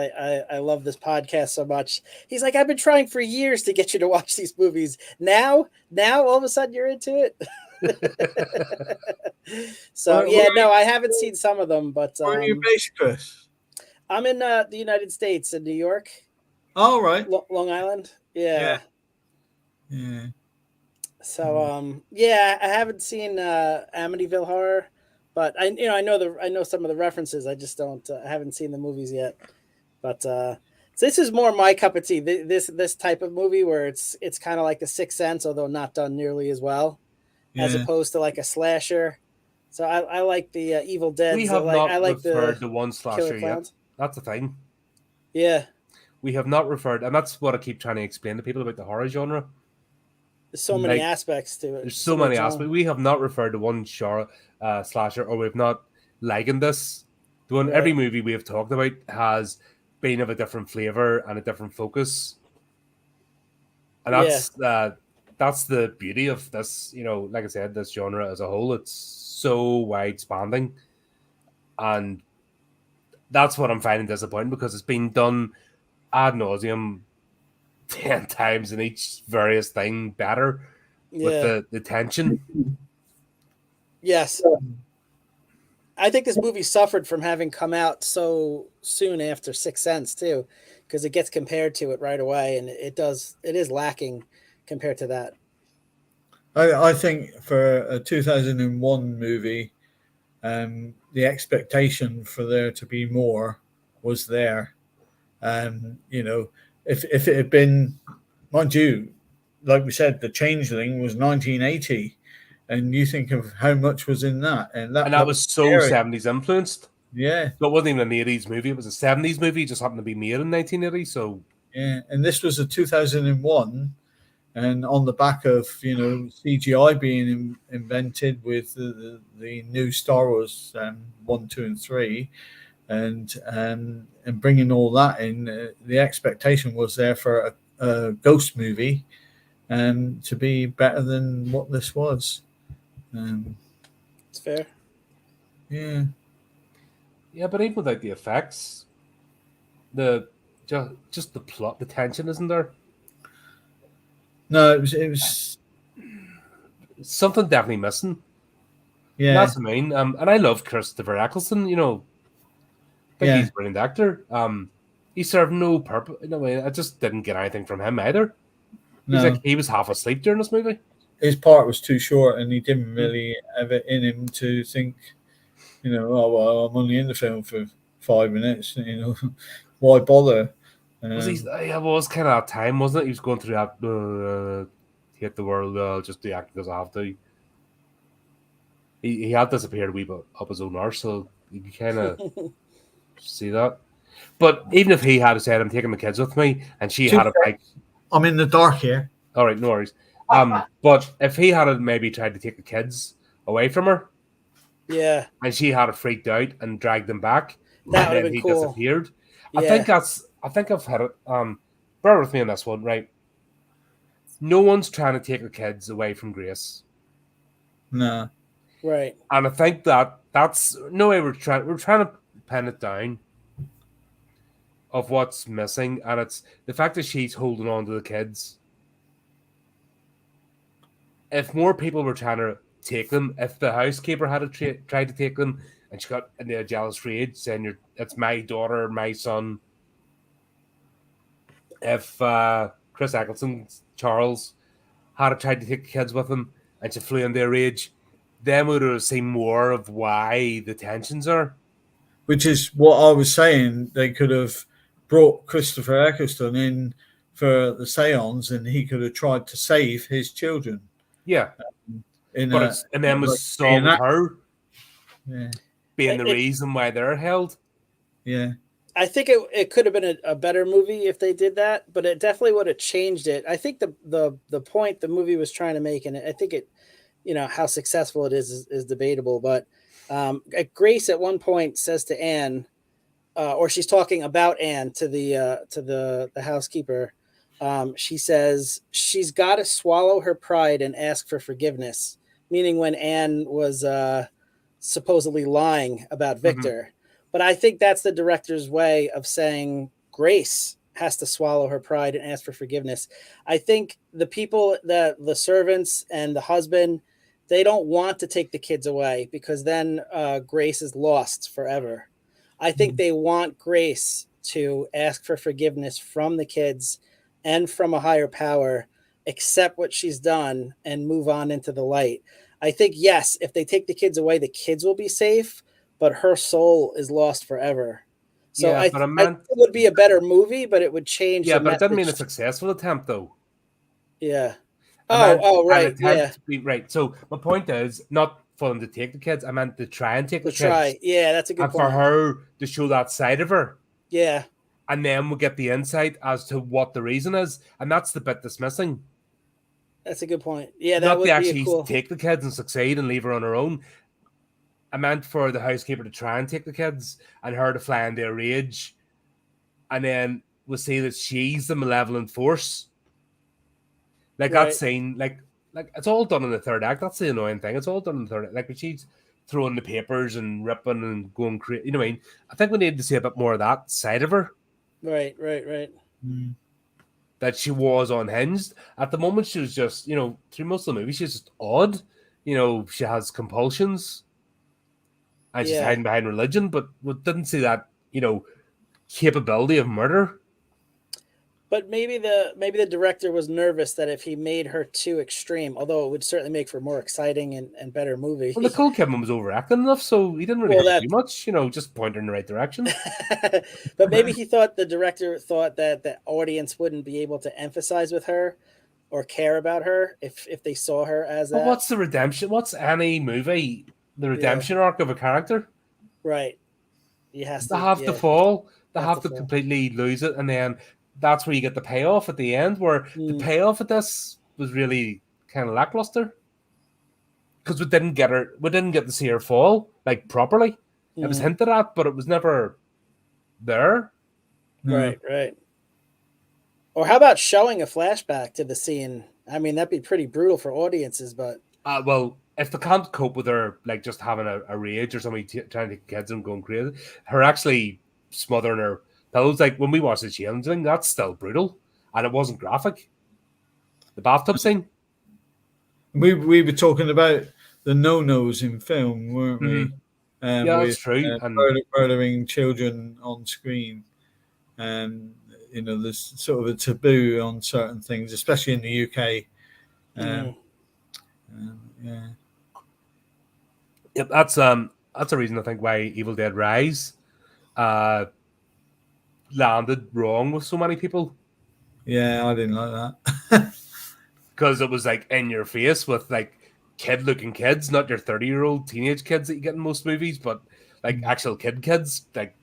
I love this podcast so much. He's like, I've been trying for years to get you to watch these movies. Now all of a sudden you're into it. So I haven't seen some of them, but where are you based, Chris? I'm in the United States, in New York. Oh, right. Long Island. Yeah. So I haven't seen Amityville Horror, but I know some of the references. I just don't. I haven't seen the movies yet. But So this is more my cup of tea. This type of movie where it's kind of like The Sixth Sense, although not done nearly as well, as Yeah. opposed to like a slasher. So I like the Evil We Deads. have I not like the referred to one Killer slasher yet. Clowns. That's the thing. Yeah, We have not referred, and that's what I keep trying to explain to people about the horror genre. there's so many Like, aspects to it. there's so many aspects. We have not referred to one slasher, or we've not likened this to one. Right. Every movie we have talked about has been of a different flavor and a different focus, and that's the beauty of this. You know, like I said, this genre as a whole, it's so wide spanning, and that's what I'm finding disappointing because it's been done ad nauseum 10 times in each various thing better with Yeah. the tension. Yes. I think this movie suffered from having come out so soon after Sixth Sense too, because it gets compared to it right away, and it is lacking compared to that. I think for a 2001 movie, the expectation for there to be more was there. You know, if it had been, mind you, like we said, The Changeling was 1980, and you think of how much was in that, and that was so scary. 70s influenced. Yeah, So it wasn't even an 80s movie, it was a 70s movie, it just happened to be made in 1980. So yeah, and this was a 2001, and on the back of CGI being invented with the new Star Wars 1, 2, and 3, and bringing all that in, the expectation was there for a ghost movie to be better than what this was. It's fair. Yeah, but even without the effects, the just the plot, the tension isn't there. no, it was Something definitely missing. yeah. And that's what I mean. And I love Christopher Eccleston. You know, I think he's a brilliant actor. He served no purpose. I just didn't get anything from him either. He was half asleep during this movie. His part was too short, and he didn't really have it in him to think, oh well, I'm only in the film for 5 minutes. Why bother? It was kind of that time, wasn't it? He was going through that hate the world, just the acting because I have to. He had disappeared a wee bit up his own arse, so you can kind of see that. But even if he had said, "I'm taking the kids with me," and she had a bike, I'm in the dark here. all right, no worries. But if he had maybe tried to take the kids away from her, yeah, and she had freaked out and dragged them back, that and would have then been he cool. disappeared. Yeah. I think I've had it. Bear with me on this one, right? No one's trying to take the kids away from Grace. No. Right. And I think that's no way we're trying to pin it down of what's missing, and it's the fact that she's holding on to the kids. If more people were trying to take them, if the housekeeper had tried to take them, and she got into a jealous rage saying, "It's my daughter, my son." If Chris Eccleston, Charles, had tried to take the kids with him, and she flew into a rage, then we would have seen more of why the tensions are. Which is what I was saying. They could have brought Christopher Eccleston in for the seance, and he could have tried to save his children. Yeah. And then was saw with her being the reason why they're held. Yeah. I think it could have been a better movie if they did that, but it definitely would have changed it. I think the point the movie was trying to make, and I think it, how successful it is debatable, but Grace at one point says to Anne, or she's talking about Anne to the housekeeper. She says she's got to swallow her pride and ask for forgiveness, meaning when Anne was supposedly lying about Victor. Mm-hmm. But I think that's the director's way of saying Grace has to swallow her pride and ask for forgiveness. I think the people, the servants and the husband, they don't want to take the kids away because then Grace is lost forever. I think they want Grace to ask for forgiveness from the kids and from a higher power, accept what she's done and move on into the light. I think, yes, if they take the kids away, the kids will be safe, but her soul is lost forever. So Yeah, I but I think meant it would be a better movie, but it would change yeah, the but it didn't mean a message. successful attempt though. Yeah. I meant Oh, an right. Yeah. attempt to be right. So my point is not for them to take the kids. I meant to try and take To the kids, try. Yeah, that's a good and for point. her to show that side of her, Yeah. and then we'll get the insight as to what the reason is, and that's the bit that's missing. That's a good point. Yeah, that Not to would be a actually cool. take the kids and succeed and leave her on her own. I meant for the housekeeper to try and take the kids and her to fly into a rage, and then we'll see that she's the malevolent force. Like that Right. scene, like it's all done in the third act. That's the annoying thing. It's all done in the third act. Like when she's throwing the papers and ripping and going crazy. You know what I mean? I think we need to see a bit more of that side of her. Right. Right. Mm. That she was unhinged. At the moment, she was just, through most of the movie, she's just odd. She has compulsions and she's Yeah. hiding behind religion, but we didn't see that, capability of murder. But maybe the director was nervous that if he made her too extreme, although it would certainly make for a more exciting and better movie. Well, Nicole Kidman was overacting enough, so he didn't really Well, have to that- do much, just point her in the right direction. But maybe the director thought that the audience wouldn't be able to emphasize with her or care about her if they saw her as But that. what's the redemption? What's any movie, the redemption arc of a character? Right. You has They to have to fall. They have to fall. completely lose it, and then that's where you get the payoff at the end. Where the payoff at this was really kind of lackluster because we didn't get to see her fall like properly. It was hinted at, but it was never there. Right. Or how about showing a flashback to the scene? I mean, that'd be pretty brutal for audiences, but Well, if they can't cope with her, like just having a rage or somebody trying to take kids and going crazy, her actually smothering her pillows, like when we watched the Change thing, that's still brutal, and it wasn't graphic. The bathtub scene. We were talking about the no-nos in film, weren't we? Yeah, that's true. And murdering children on screen, and there's sort of a taboo on certain things, especially in the UK. Yeah. Yep, that's a reason I think why Evil Dead Rise landed wrong with so many people. Yeah, I didn't like that. Because it was like in your face with like kid-looking kids, not your 30-year-old teenage kids that you get in most movies, but like actual kids, like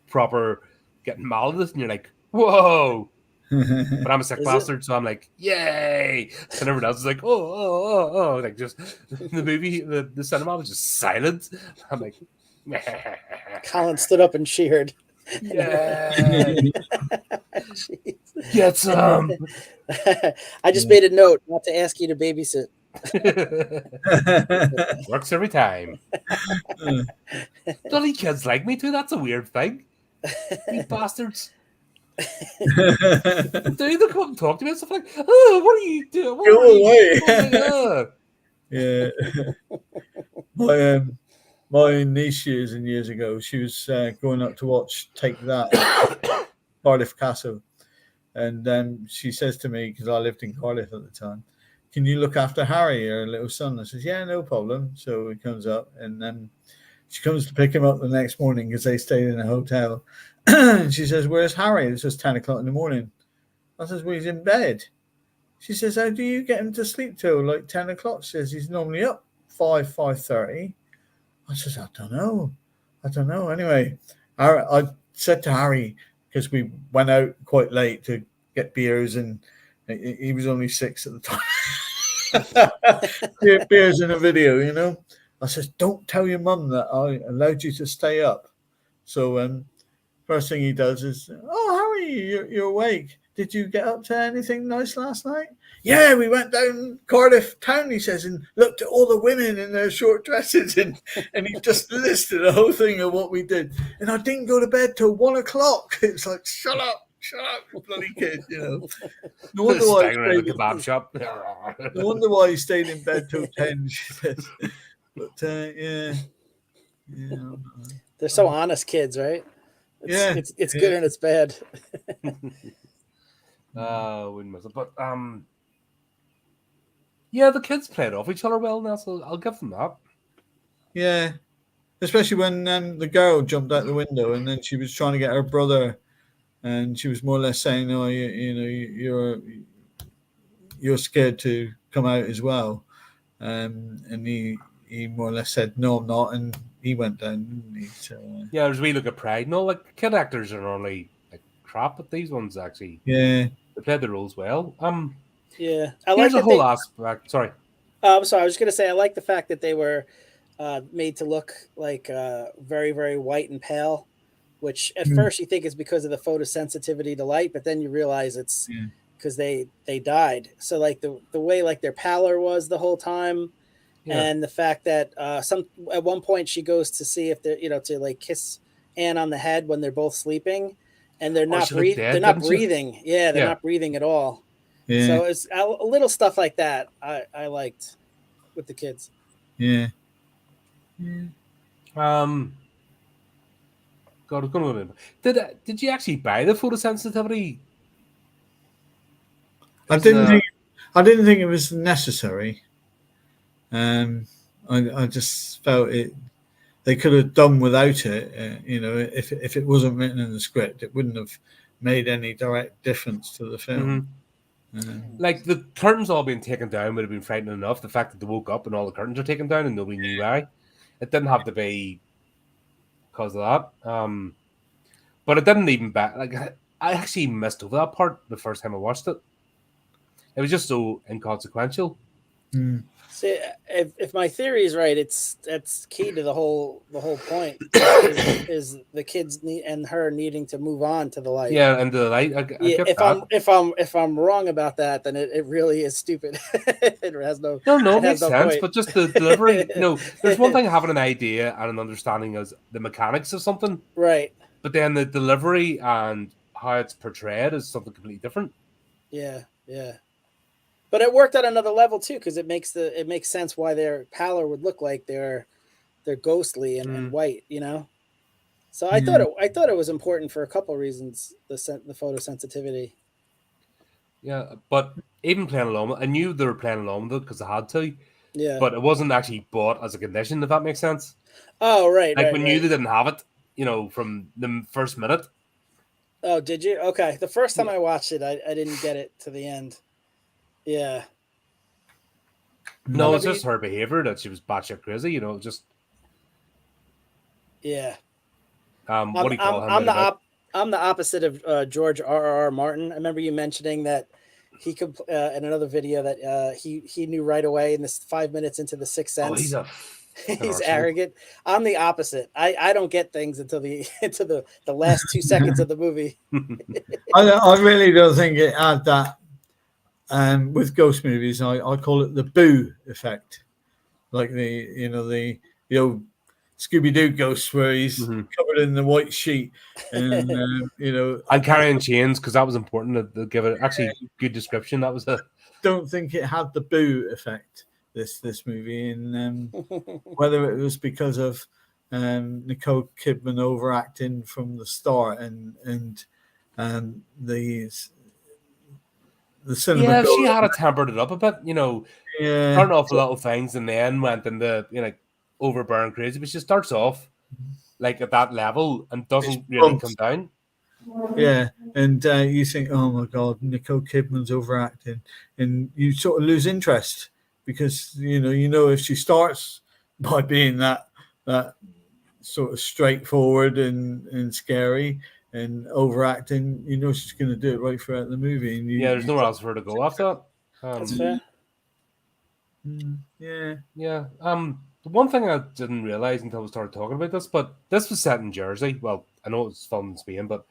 proper getting malicious, and you're like, whoa. But I'm a sick bastard, so I'm like, yay! And everyone else is like, oh, like just the movie, the cinema was just silent. I'm like, Colin stood up and cheered. Yeah. Get some. I just made a note not to ask you to babysit. Works every time. Bloody kids like me too. That's a weird thing. You bastards. They come and talk to me and stuff like, oh, what are you doing? Go away. Yeah. My niece years and years ago, she was going up to watch Take That, Cardiff Castle. And she says to me, because I lived in Cardiff at the time, can you look after Harry, her little son? I says, yeah, no problem. So he comes up, and she comes to pick him up the next morning because they stayed in a hotel. And she says, where's Harry? It's just 10 o'clock in the morning. I says, well, he's in bed. She says, how do you get him to sleep till like 10 o'clock? She says, he's normally up 5:30. I says, I don't know. Anyway, I said to Harry, because we went out quite late to get beers, and he was only 6 at the time. Beers in a video, I says, don't tell your mum that I allowed you to stay up. So first thing he does is, oh, Harry, you're awake. Did you get up to anything nice last night? Yeah, we went down Cardiff town, he says, and looked at all the women in their short dresses, and he just listed a whole thing of what we did. And I didn't go to bed till 1 o'clock. It's like, shut up, bloody kid, No wonder why he stayed in the kebab shop. No wonder why he stayed in bed till 10, she says. But yeah. They're so honest kids, right? It's good and it's bad. Wouldn't miss it. But yeah, the kids played off each other well now, so I'll give them that. Yeah. especially when the girl jumped out the window and then she was trying to get her brother, and she was more or less saying, "Oh, you're scared to come out as well," and he more or less said, "No, I'm not," and he went down. Didn't he? So, Yeah, as we look at Pride, no, like kid actors are normally like crap, but these ones actually yeah, they played the roles well. Yeah, I like Here's a that whole they. aspect. Sorry. I'm sorry. I was just gonna say I like the fact that they were made to look like very, very white and pale, which at Mm. first you think is because of the photosensitivity to light, but then you realize it's yeah, because they died. So like the way like their pallor was the whole time, Yeah. and the fact that some at one point she goes to see if they're to like kiss Anne on the head when they're both sleeping, and Oh, she looked they're dead, not didn't she? breathing. Yeah, they're Yeah. not breathing at all. yeah, So it's a little stuff like that I liked with the kids. yeah. Um. God, I was going to remember. Did you actually buy the photosensitivity? I Because I didn't think it was necessary. I just felt it. They could have done without it. If it wasn't written in the script, it wouldn't have made any direct difference to the film. like the curtains all being taken down would have been frightening enough. The fact that they woke up and all the curtains are taken down and nobody knew why, it didn't have to be because of that. But it didn't even back. Like I actually missed over that part the first time I watched it. It was just so inconsequential. Mm. See, if my theory is right, that's key to the whole point is the kids and her needing to move on to the light. Yeah, and the light. I Yeah, get that. if I'm wrong about that, then it really is stupid. It has no No, it it has makes no sense. point. But just the delivery. There's one thing having an idea and an understanding of the mechanics of something, Right. but then the delivery and how it's portrayed is something completely different. Yeah. Yeah. But it worked at another level too, because it makes sense why their pallor would look like they're ghostly and white. So Yeah. I thought it was important for a couple reasons. The photosensitivity. Yeah, but even playing along, I knew they were playing along with it because they had to, Yeah. but it wasn't actually bought as a condition. If that makes sense. Oh, right, Like right, we knew right. they didn't have it, from the first minute. Oh, did you? Okay. The first time Yeah. I watched it, I didn't get it to the end. Yeah. I No, it's remember just you. her behavior that she was batshit crazy. Just Yeah. what do you call him? I'm the opposite of George R. Martin. I remember you mentioning that he could in another video that he knew right away in this 5 minutes into the Sixth Oh, he's Sense. a fucking He's arsehole. arrogant. I'm the opposite. I don't get things until the into the last 2 seconds of the movie. I really don't think it had that. With ghost movies, I call it the boo effect, like the old Scooby Doo ghost where he's covered in the white sheet, and And carrying chains because that was important to give it actually good description. That was a don't think it had the boo effect. This movie, and whether it was because of Nicole Kidman overacting from the start, and the cinema. yeah. If she had tempered it up a bit, Yeah, starting off with little things and then went into overbearing crazy. But she starts off like at that level and doesn't really come down. Yeah, and you think, oh my God, Nicole Kidman's overacting, and you sort of lose interest because you know if she starts by being that sort of straightforward and scary and overacting, she's going to do it right throughout the movie. And Yeah, there's nowhere else for her to go after that. That's fair. Yeah. Yeah. The one thing I didn't realize until we started talking about this, but this was set in Jersey. Well, I know it was filmed in Spain, but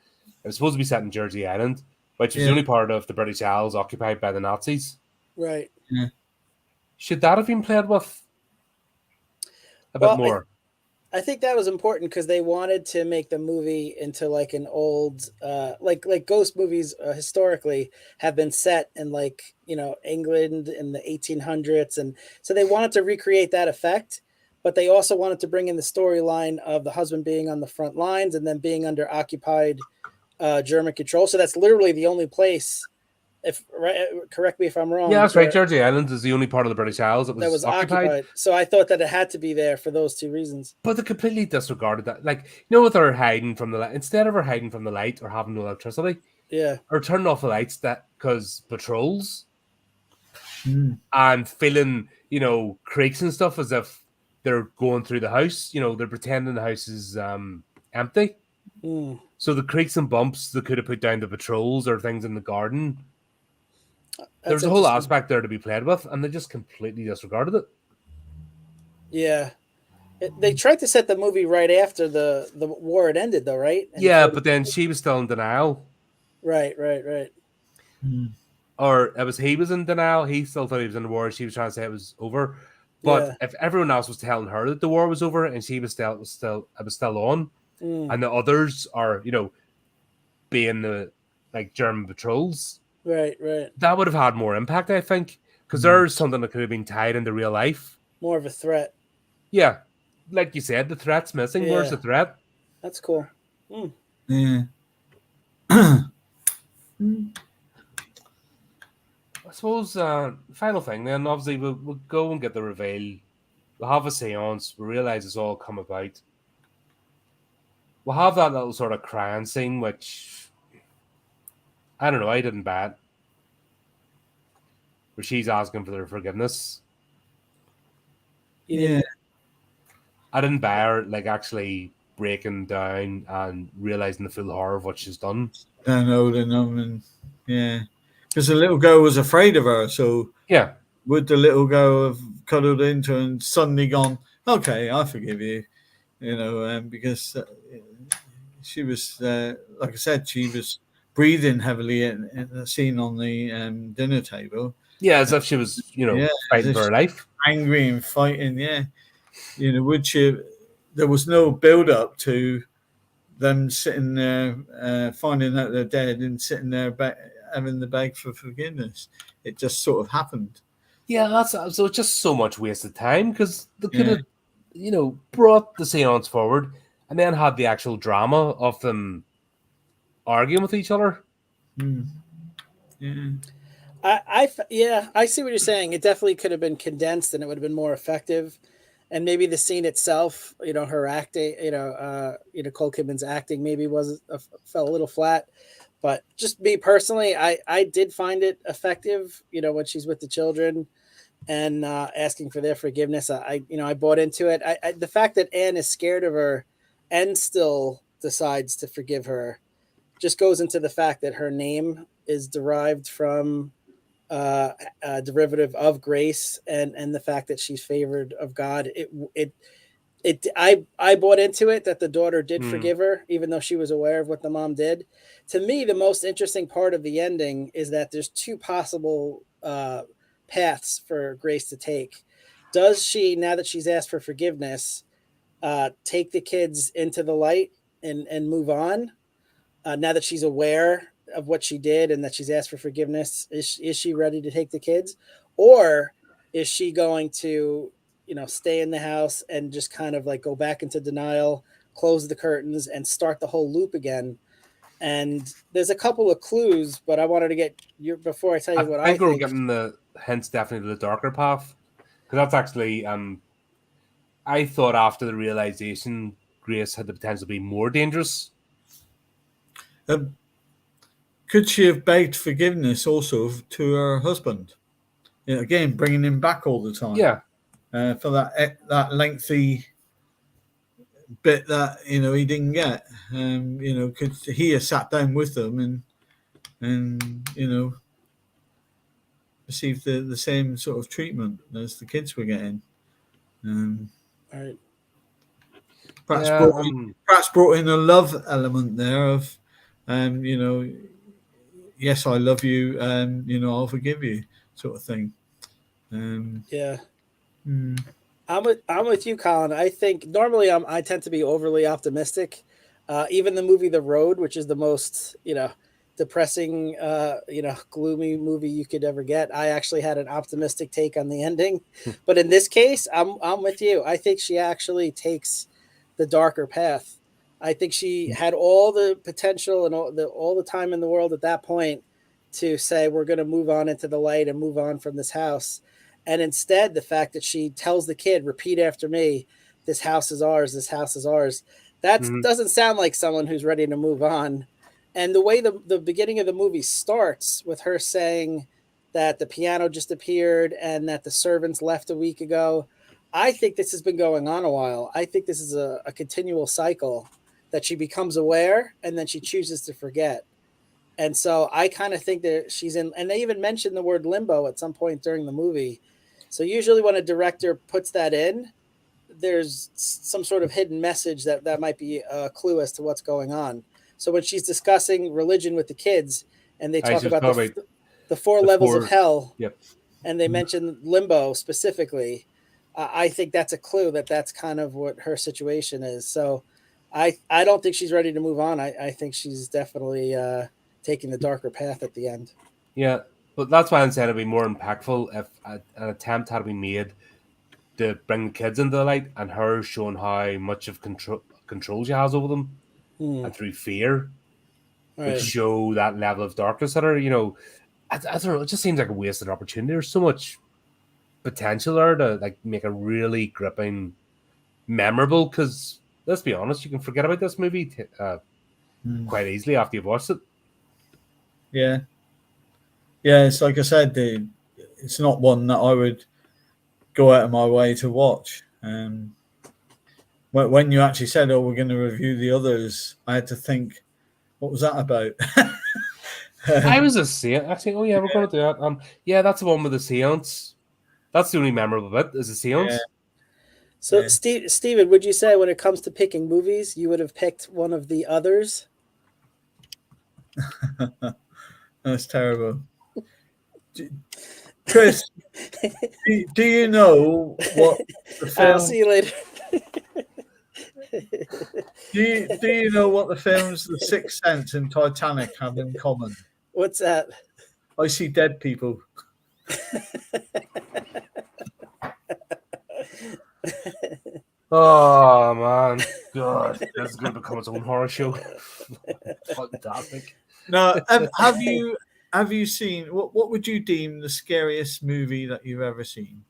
it was supposed to be set in Jersey Island, which was the only part of the British Isles occupied by the Nazis. Right. Yeah. Should that have been played with a bit more? I think that was important because they wanted to make the movie into like an old, like ghost movies historically have been set in England in the 1800s, and so they wanted to recreate that effect, but they also wanted to bring in the storyline of the husband being on the front lines and then being under occupied German control. So that's literally the only place If correct me if I'm wrong. Yeah, that's right. Jersey Island is the only part of the British Isles that that was occupied. occupied. So I thought that it had to be there for those two reasons. But they completely disregarded that. Like, you know, with her hiding from the light, instead of her hiding from the light or having no electricity, Yeah. or turning off the lights that because patrols Mm. and filling, you know, creaks and stuff as if they're going through the house. You know, they're pretending the house is empty. Mm. So the creaks and bumps they could have put down the patrols or things in the garden. There's a whole aspect there to be played with, and they just completely disregarded it. Yeah. They tried to set the movie right after the war had ended, though, right? And yeah, but then she was still in denial. Right. Mm. Or it was he was in denial. He still thought he was in the war. She was trying to say it was over. But if everyone else was telling her that the war was over and she was still on, and the others are, you know, being the like German patrols, right, that would have had more impact, I think, because there's something that could have been tied into real life. More of a threat. Yeah, like you said, the threat's missing. Where's the threat? That's cool. Yeah. I suppose final thing then, obviously we'll go and get the reveal. We'll have a seance. We realise it's all come about. We'll have that little sort of crying scene, which I don't know, I didn't buy it. Where she's asking for their forgiveness. Yeah. I didn't buy her like actually breaking down and realising the full horror of what she's done. I know, and yeah. Because the little girl was afraid of her, so yeah, would the little girl have cuddled into her and suddenly gone, "Okay, I forgive you," you know, because she was, like I said, she was breathing heavily in the scene on the dinner table. Yeah, as if she was, you know, fighting for her life, angry and fighting. Yeah, you know, would she? There was no build-up to them sitting there, finding out they're dead and sitting there having the beg for forgiveness. It just sort of happened. Yeah, that's so it's just so much wasted time because they could have, you know, brought the seance forward and then had the actual drama of them arguing with each other. Yeah. I see what you're saying. It definitely could have been condensed and it would have been more effective. And maybe the scene itself, you know, her acting, Nicole Kidman's acting maybe fell a little flat. But just me personally, I did find it effective, you know, when she's with the children and asking for their forgiveness. I bought into it. The fact that Anne is scared of her and still decides to forgive her just goes into the fact that her name is derived from a derivative of grace and the fact that she's favored of God. I bought into it that the daughter did forgive her, even though she was aware of what the mom did. To me, the most interesting part of the ending is that there's two possible paths for Grace to take. Does she, now that she's asked for forgiveness, take the kids into the light and move on? Now that she's aware of what she did and that she's asked for forgiveness, is she ready to take the kids? Or is she going to, you know, stay in the house and just kind of like go back into denial, close the curtains and start the whole loop again? And there's a couple of clues, but I wanted to get your, before I tell you what I think. We're getting the hints definitely to the darker path. Because that's actually, I thought after the realization, Grace had the potential to be more dangerous. Could she have begged forgiveness also to her husband? You know, again, bringing him back all the time. Yeah. For that lengthy bit that, you know, he didn't get. You know, could he have sat down with them and you know, received the same sort of treatment as the kids were getting? Right. Perhaps brought in a love element there of, you know, yes, I love you, you know, I'll forgive you, sort of thing. Yeah. I'm with you, Colin. I think normally I tend to be overly optimistic. Even the movie The Road, which is the most, you know, depressing, you know, gloomy movie you could ever get, I actually had an optimistic take on the ending. But in this case, I'm with you. I think she actually takes the darker path. I think she had all the potential and all the time in the world at that point to say we're going to move on into the light and move on from this house. And instead, the fact that she tells the kid, repeat after me, this house is ours, this house is ours. That doesn't sound like someone who's ready to move on. And the way the beginning of the movie starts with her saying that the piano just appeared and that the servants left a week ago, I think this has been going on a while. I think this is a continual cycle that she becomes aware and then she chooses to forget. And so I kind of think that she's in, and they even mentioned the word limbo at some point during the movie. So usually when a director puts that in, there's some sort of hidden message that might be a clue as to what's going on. So when she's discussing religion with the kids and they talk about the four levels of hell, and they mention limbo specifically, I think that's a clue that that's kind of what her situation is. So I don't think she's ready to move on. I think she's definitely taking the darker path at the end. Yeah, but that's why I'm saying it'd be more impactful if an attempt had been made to bring the kids into the light and her showing how much of control she has over them and through fear would show that level of darkness that her, I don't know, it just seems like a wasted opportunity. There's so much potential there to like make a really gripping, memorable, because let's be honest, you can forget about this movie quite easily after you've watched it. Yeah, it's like I said, it's not one that I would go out of my way to watch. When you actually said, "Oh, we're going to review the others," I had to think, what was that about? I was a seance. Actually, oh yeah, we're going to do that. Yeah, that's the one with the seance. That's the only memorable bit, is the seance. Yeah. So, Steven, would you say when it comes to picking movies, you would have picked one of the others? That's terrible. Chris, do you know what the film... I'll see you later. Do you know what the films The Sixth Sense and Titanic have in common? What's that? I see dead people. Oh man, God, this is going to become its own horror show. Fantastic. Now, have you seen what would you deem the scariest movie that you've ever seen?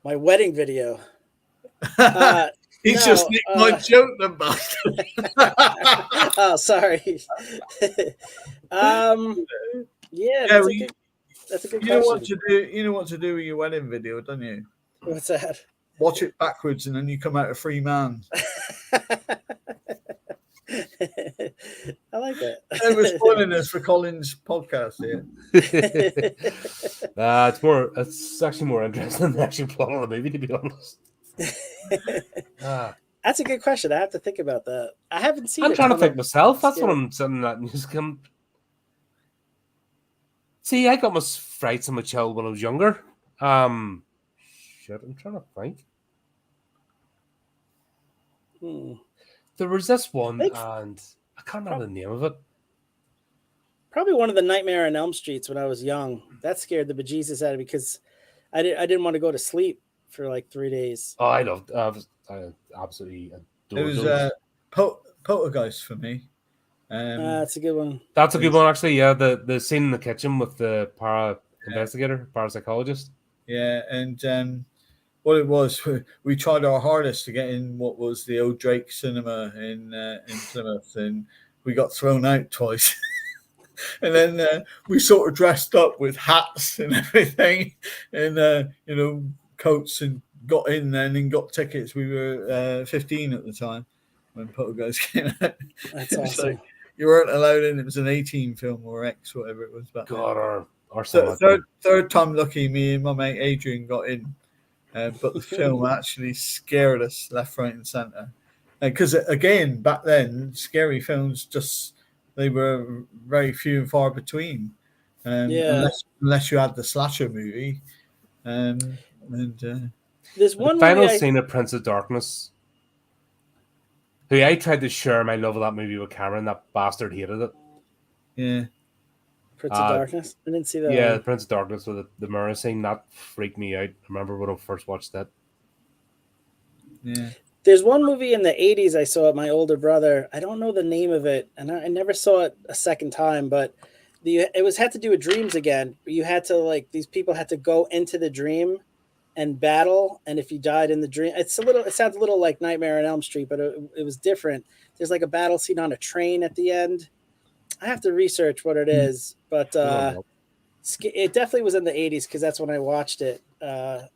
My wedding video. He's just nicked my joke, the bastard. Oh, sorry. Yeah, that's a good question. You know what to do with your wedding video, don't you? What's that? Watch it backwards, and then you come out a free man. I like that. I was spoiling this for Colin's podcast here. It's actually more interesting than the actual plot of the movie, to be honest. That's a good question. I have to think about that. I haven't seen it. I'm trying to think myself. That's what I'm saying. That news come. See, I got my frights and my child when I was younger. Shit, I'm trying to think. There was this one, and I can't remember the name of it. Probably one of the Nightmare on Elm Streets when I was young. That scared the bejesus out of me because I didn't want to go to sleep for like 3 days. Oh, I loved. I absolutely adored it those. was Poltergeist for me. That's a good one. That's a good one, actually. Yeah, the scene in the kitchen with the parapsychologist. Yeah, and what it was, we tried our hardest to get in what was the old Drake Cinema in Plymouth, and we got thrown out twice. And then we sort of dressed up with hats and everything, and coats, and got in then and got tickets. We were 15 at the time when Poltergeist came out. That's awesome. Like, you weren't allowed in. It was an 18 film or X, whatever it was. Back God, then. Third time lucky, me and my mate Adrian got in. But the film actually scared us left, right, and centre. Because, again, back then, scary films they were very few and far between. Unless you had the slasher movie. There's one final scene of Prince of Darkness. Who I tried to share my love of that movie with Cameron. That bastard hated it. Yeah. Prince of Darkness? I didn't see that. Yeah, Prince of Darkness with the mirror scene. That freaked me out. I remember when I first watched that. Yeah. There's one movie in the 80s I saw with my older brother. I don't know the name of it, and I never saw it a second time, but had to do with dreams again. You had to like these people had to go into the dream and battle, and if you died in the dream, it sounds a little like Nightmare on Elm Street, but it was different. There's like a battle scene on a train at the end. I have to research what it is, but it definitely was in the 80s because that's when I watched it. The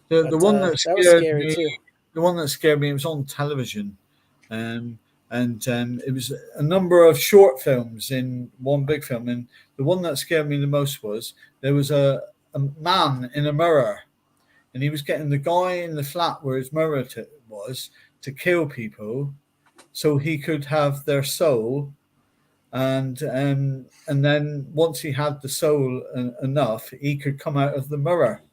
one that was scary me, too. The one that scared me, it was on television, and it was a number of short films in one big film. And the one that scared me the most was there was a man in a mirror, and he was getting the guy in the flat where his mirror was to kill people, so he could have their soul. And then once he had the soul enough, he could come out of the mirror.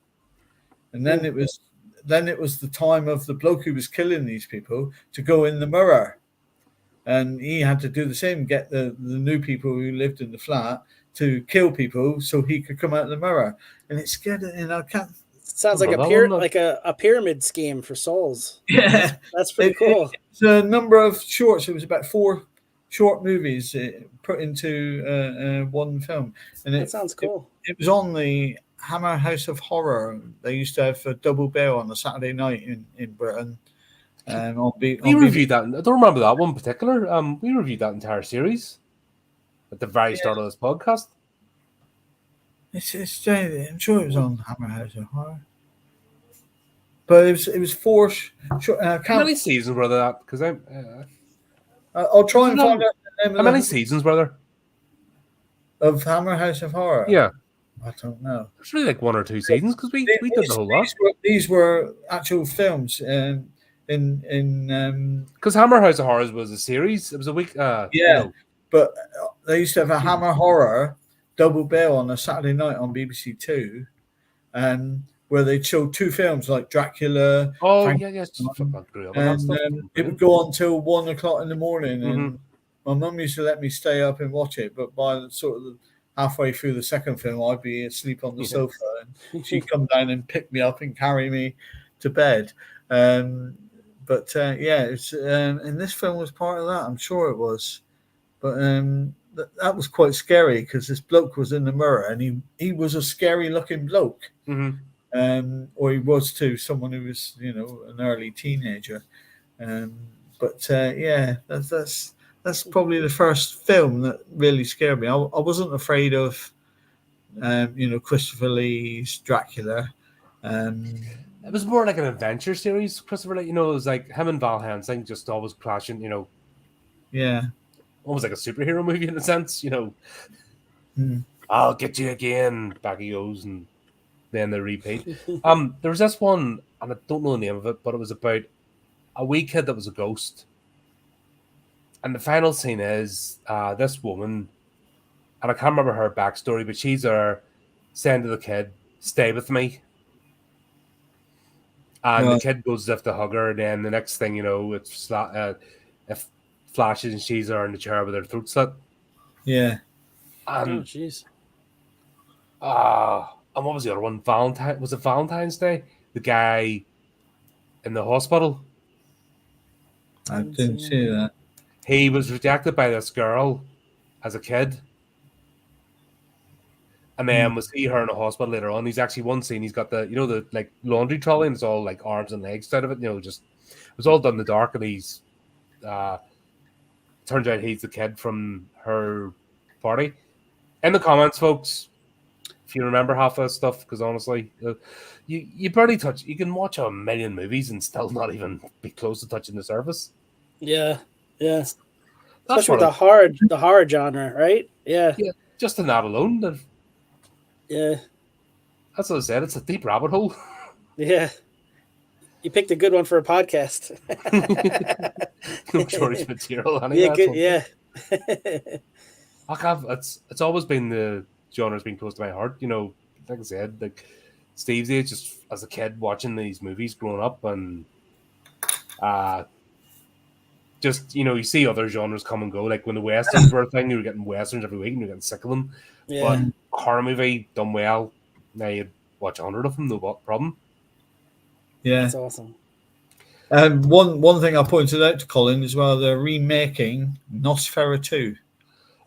And then it was the time of the bloke who was killing these people to go in the mirror, and he had to do the same, get the new people who lived in the flat to kill people so he could come out of the mirror. And it scared it. And I can't. Sounds like a pyramid scheme for souls. Yeah, that's pretty cool. It's a number of shorts. It was about 4 short movies put into one film, and that sounds cool. It was on the Hammer House of Horror. They used to have a double bill on a Saturday night in Britain. We reviewed that. I don't remember that one in particular. We reviewed that entire series at the very start of this podcast. I'm sure it was on Hammer House of Horror, but it was 4 short. How many seasons were there? Because I'll try and find out the name. How many seasons were there of Hammer House of Horror? Yeah, I don't know. It's really like 1 or 2 seasons because we did the whole lot. These were actual films because Hammer House of Horrors was a series. It was a week. But they used to have a Hammer Horror double bill on a Saturday night on BBC Two, and where they'd show 2 films like Dracula. It would go on till 1 o'clock in the morning, and my mum used to let me stay up and watch it. But by halfway through the second film, I'd be asleep on the sofa, and she'd come down and pick me up and carry me to bed. But it's and this film was part of that. I'm sure it was, but that was quite scary because this bloke was in the mirror, and he was a scary looking bloke. Or he was to someone who was, an early teenager. That's probably the first film that really scared me. I wasn't afraid of, Christopher Lee's Dracula. It was more like an adventure series, Christopher Lee. It was like him and Val Helsing just always clashing. Yeah, almost like a superhero movie in a sense. I'll get you again. Back he goes, and then they repeat. There was this one, and I don't know the name of it, but it was about a wee kid that was a ghost. And the final scene is this woman, and I can't remember her backstory, but she's saying to the kid, "Stay with me." And the kid goes as if to hug her, and then the next thing it flashes, and she's there in the chair with her throat slit. Yeah. And, jeez. And what was the other one? Was it Valentine's Day? The guy in the hospital. I didn't see that. He was rejected by this girl as a kid. And then we see her in a hospital later on. He's actually one scene. He's got the like laundry trolley, and it's all like arms and legs out of it. Just it was all done in the dark. And he's turns out he's the kid from her party. In the comments, folks, if you remember half of stuff, because honestly, you barely touch. You can watch a million movies and still not even be close to touching the surface. Yeah. Especially with the horror genre, right? Yeah. Just in that alone. Yeah. That's what I said. It's a deep rabbit hole. Yeah. You picked a good one for a podcast. No shortage material. Anyway, yeah. It's always been the genre's been close to my heart. Like I said, like Steve's age, just as a kid watching these movies growing up, and you see other genres come and go. Like when the westerns were a thing, you were getting westerns every week, and you're getting sick of them. Yeah. But horror movie done well, now you watch 100 of them, no problem. Yeah, that's awesome. One thing I pointed out to Colin as well, they're remaking Nosferatu.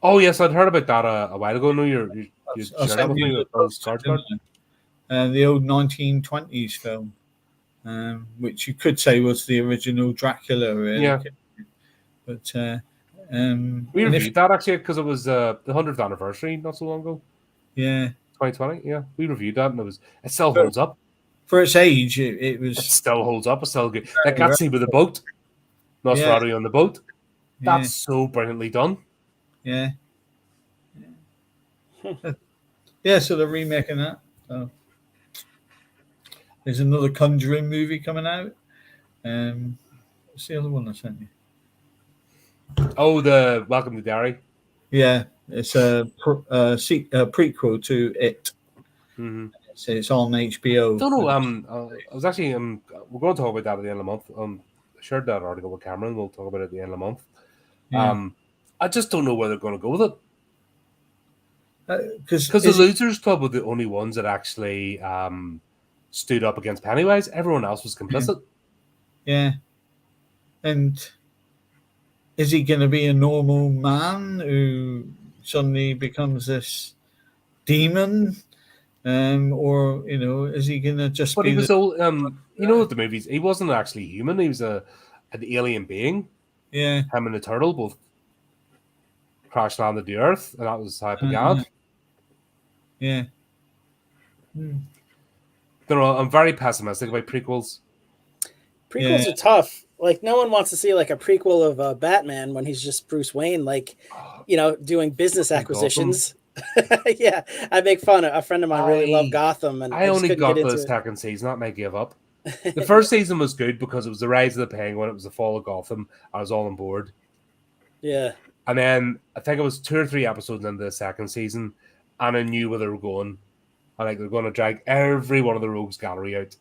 Oh yes, I'd heard about that a while ago. No, you I'll shared that send with you me the with Bill Skarsgård. the old 1920s film, which you could say was the original Dracula, really. Yeah. But We and if reviewed that actually because it was the 100th anniversary not so long ago, yeah, 2020. Yeah, we reviewed that and it still for, holds up. for its age, it It was still holds up. It's still good. Like very that scene with the boat, yeah, Nosferatu on the boat. yeah, That's so brilliantly done. yeah, yeah. So they're remaking that. So there's another Conjuring movie coming out. What's the other one I sent you? Oh, the Welcome to Derry. Yeah, it's a prequel to It. Mm-hmm. So it's on HBO. Don't know. I was actually we're going to talk about that at the end of the month. I shared that article with Cameron. We'll talk about it at the end of the month. Yeah. I just don't know where they're going to go with it Because because the Losers Club were the only ones that actually stood up against Pennywise. Everyone else was complicit. Yeah. And is he going to be a normal man who suddenly becomes this demon? Or, is he going to just But be he was the. all the movies. He wasn't actually human. He was an alien being. Yeah. Him and the turtle both crash landed the Earth, and that was how it began. Yeah. Don't know. I'm very pessimistic about prequels. Prequels are tough. Like no one wants to see like a prequel of Batman when he's just Bruce Wayne, like doing business acquisitions. Yeah, I make fun. A friend of mine really loved Gotham, and I just only couldn't got get the into it. second season, and I gave up. The first season was good because it was the rise of the Penguin, it was the fall of Gotham. I was all on board. Yeah. And then I think it was 2 or 3 episodes into the second season, and I knew where they were going. I like they're going to drag every one of the Rogues Gallery out.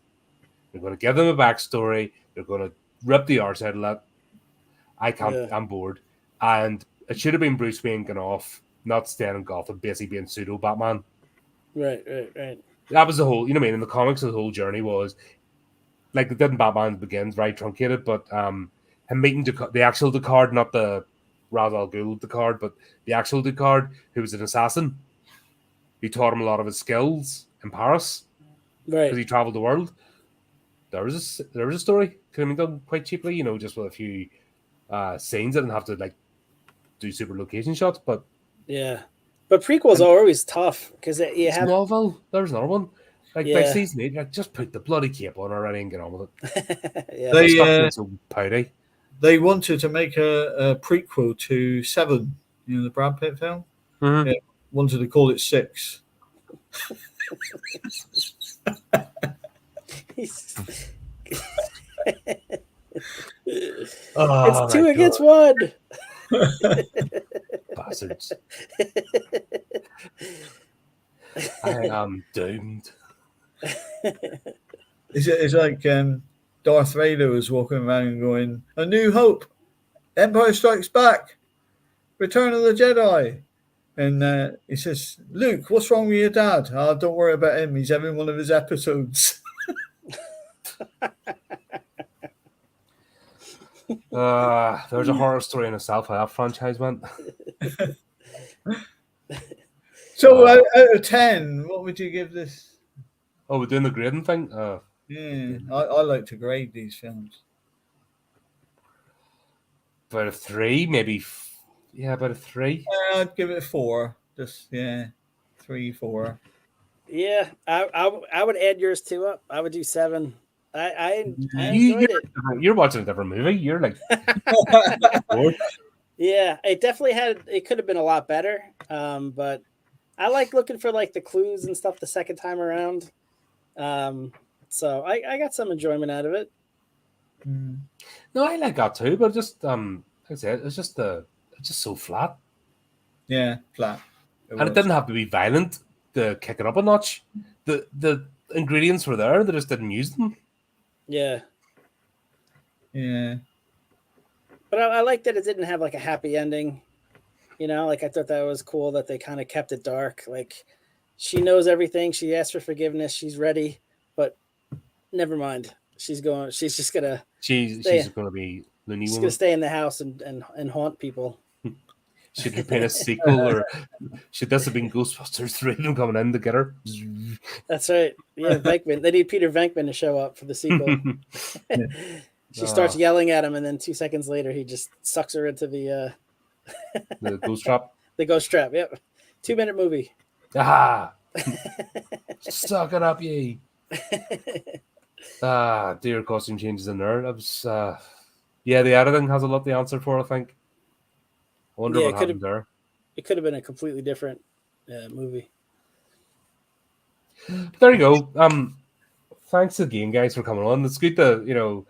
They're going to give them a backstory. They're going to rip the arse out of that. I can't. Yeah. I'm bored. And it should have been Bruce Wayne going off, not staying in Gotham, basically being pseudo Batman. Right. That was the whole. You know what I mean? In the comics, the whole journey was like the Dead and Batman Begins, very truncated, but him meeting the actual Deckard, not the Ra's al Ghul Deckard, but the actual Deckard, who was an assassin. He taught him a lot of his skills in Paris because he traveled the world. There was a story could have been done quite cheaply, just with a few scenes. I didn't have to like do super location shots, but yeah. But prequels are always tough because you have Smallville. There's another one. Like by Yeah. season 8, like just put the bloody cape on already and get on with it. Yeah. Stop being so pouty. They wanted to make a prequel to Seven, the Brad Pitt film. Mm-hmm. Yeah, wanted to call it Six. It's 2 against 1. Bastards. I am doomed. It's like Darth Vader was walking around going, "A New Hope, Empire Strikes Back, Return of the Jedi." And he says, "Luke, what's wrong with your dad?" "Oh, don't worry about him. He's having one of his episodes." There's a horror story in itself how that franchise went. So out of 10, what would you give this? Oh, we're doing the grading thing? Yeah, I like to grade these films. About a 3, maybe. Yeah, about a 3. I'd give it a 4. Just 3, 4. Yeah, I would add yours 2 up. I would do 7. I enjoyed it. You're watching a different movie. You're like, yeah, it definitely it could have been a lot better. But I like looking for like the clues and stuff the second time around. So I got some enjoyment out of it. No, I like that too, but just like I said, it's just so flat. Yeah, flat. And it didn't have to be violent to kick it up a notch. The ingredients were there, they just didn't use them. Yeah. Yeah. But I like that it didn't have like a happy ending. Like I thought that was cool that they kind of kept it dark. Like she knows everything. She asked for forgiveness. She's ready, but never mind. She's just gonna. She's going to be loony. She's gonna stay in the house and haunt people. Should there have been a sequel, or should this have been Ghostbusters 3 of them coming in to get her? That's right. Yeah, Venkman. They need Peter Venkman to show up for the sequel. She starts yelling at him, and then 2 seconds later, he just sucks her into the ghost trap. The ghost trap. Yep. 2-minute movie. Ah, suck it up, ye. Dear costume changes in there. That was, yeah, the editing has a lot to answer for, I think. I wonder what happened there. It could have been a completely different movie. But there you go. Thanks again, guys, for coming on. It's good to,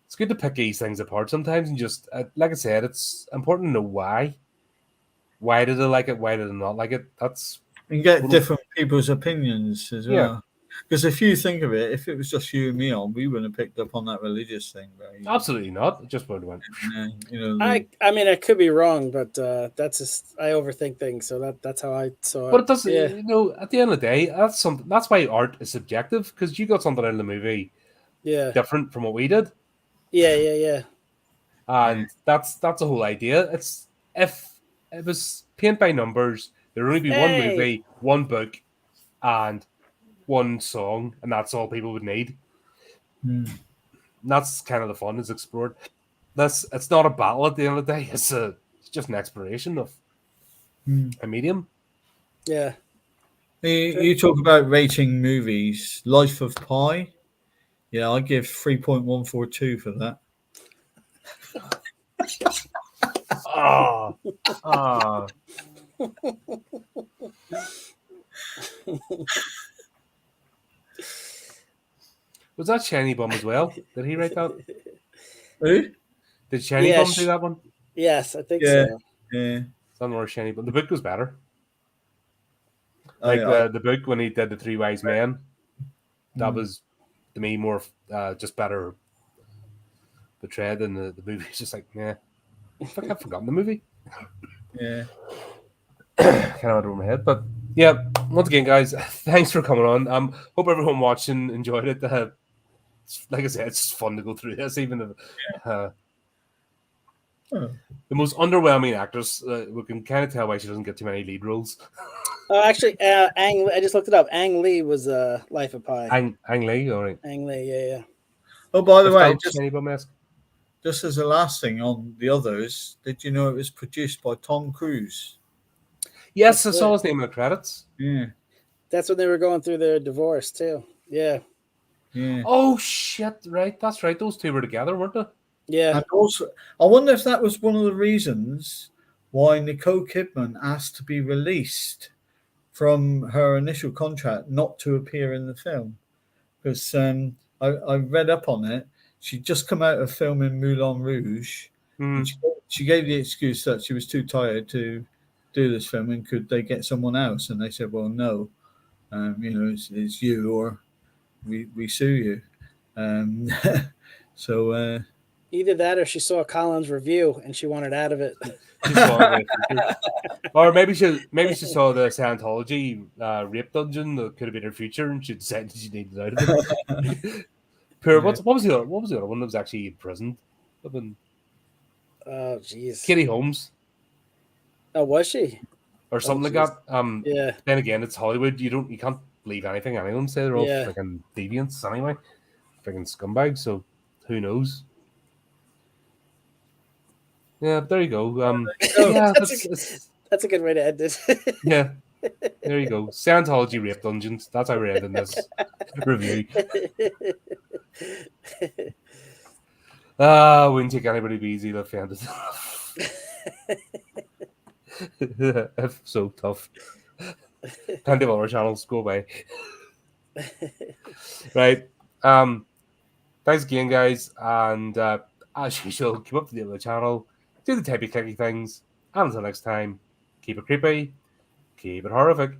it's good to pick these things apart sometimes and just, like I said, it's important to know why. Why did I like it? Why did I not like it? And get different people's opinions as well. Yeah. Because if you think of it, if it was just you and me on, we wouldn't have picked up on that religious thing. Absolutely not. It just would have went. I mean, I could be wrong, but that's just I overthink things, so that's how I saw it. But it doesn't. At the end of the day, that's something. That's why art is subjective, because you got something out of the movie, different from what we did. Yeah. And that's the whole idea. It's if it was paint by numbers, there would only be one movie, one book, and one song, and that's all people would need. And that's kind of the fun is explored. It's not a battle at the end of the day. It's just an exploration of a medium. Yeah. You talk about rating movies. Life of Pi. Yeah, I give 3.142 for that. Was that Shiny Bum as well? Did he write that? Who? Did Shiny Bum do that one? Yes, I think so. Yeah. Some more Shiny Bum. The book was better. Like the book when he did the Three Wise Men, that was to me more just better portrayed than the movie. It's just like, yeah, I think I've forgotten the movie. Yeah. Kind of over my head, but yeah. Once again, guys, thanks for coming on. Hope everyone watching enjoyed it. Like I said, it's fun to go through this. Even the most underwhelming actress, we can kind of tell why she doesn't get too many lead roles. Oh, actually, I just looked it up. Ang Lee was Life of Pi. Ang Lee, all right. Ang Lee, yeah. Oh, by the way, just as the last thing on the others, did you know it was produced by Tom Cruise? Yes, I saw his name in the credits. Yeah. That's when they were going through their divorce, too. Yeah. Oh, shit, right. That's right. Those two were together, weren't they? Yeah. And also, I wonder if that was one of the reasons why Nicole Kidman asked to be released from her initial contract not to appear in the film. Because I read up on it. She'd just come out of filming Moulin Rouge. And she gave the excuse that she was too tired to do this film, and could they get someone else? And they said, well, no. It's you, or we sue you. So either that, or she saw Colin's review and she wanted out of it. Or maybe she saw the Scientology rape dungeon that could have been her future, and she decided she needed out of it. What was the other one that was actually imprisoned? Oh, jeez. Katie Holmes. Oh, was she? Or something like that. Yeah. Then again, it's Hollywood. You can't believe anything anyone say. They're all freaking deviants anyway. Freaking scumbags. So who knows? Yeah, but there you go. That's a good way to end it. Yeah. There you go. Scientology rape dungeons. That's how we're ending this review. Wouldn't take anybody be easy to offend. It's so tough. Plenty of other channels go away. Right. Thanks again, guys. And as usual, keep up to date with the channel. Do the typey clicky things. And until next time, keep it creepy, keep it horrific.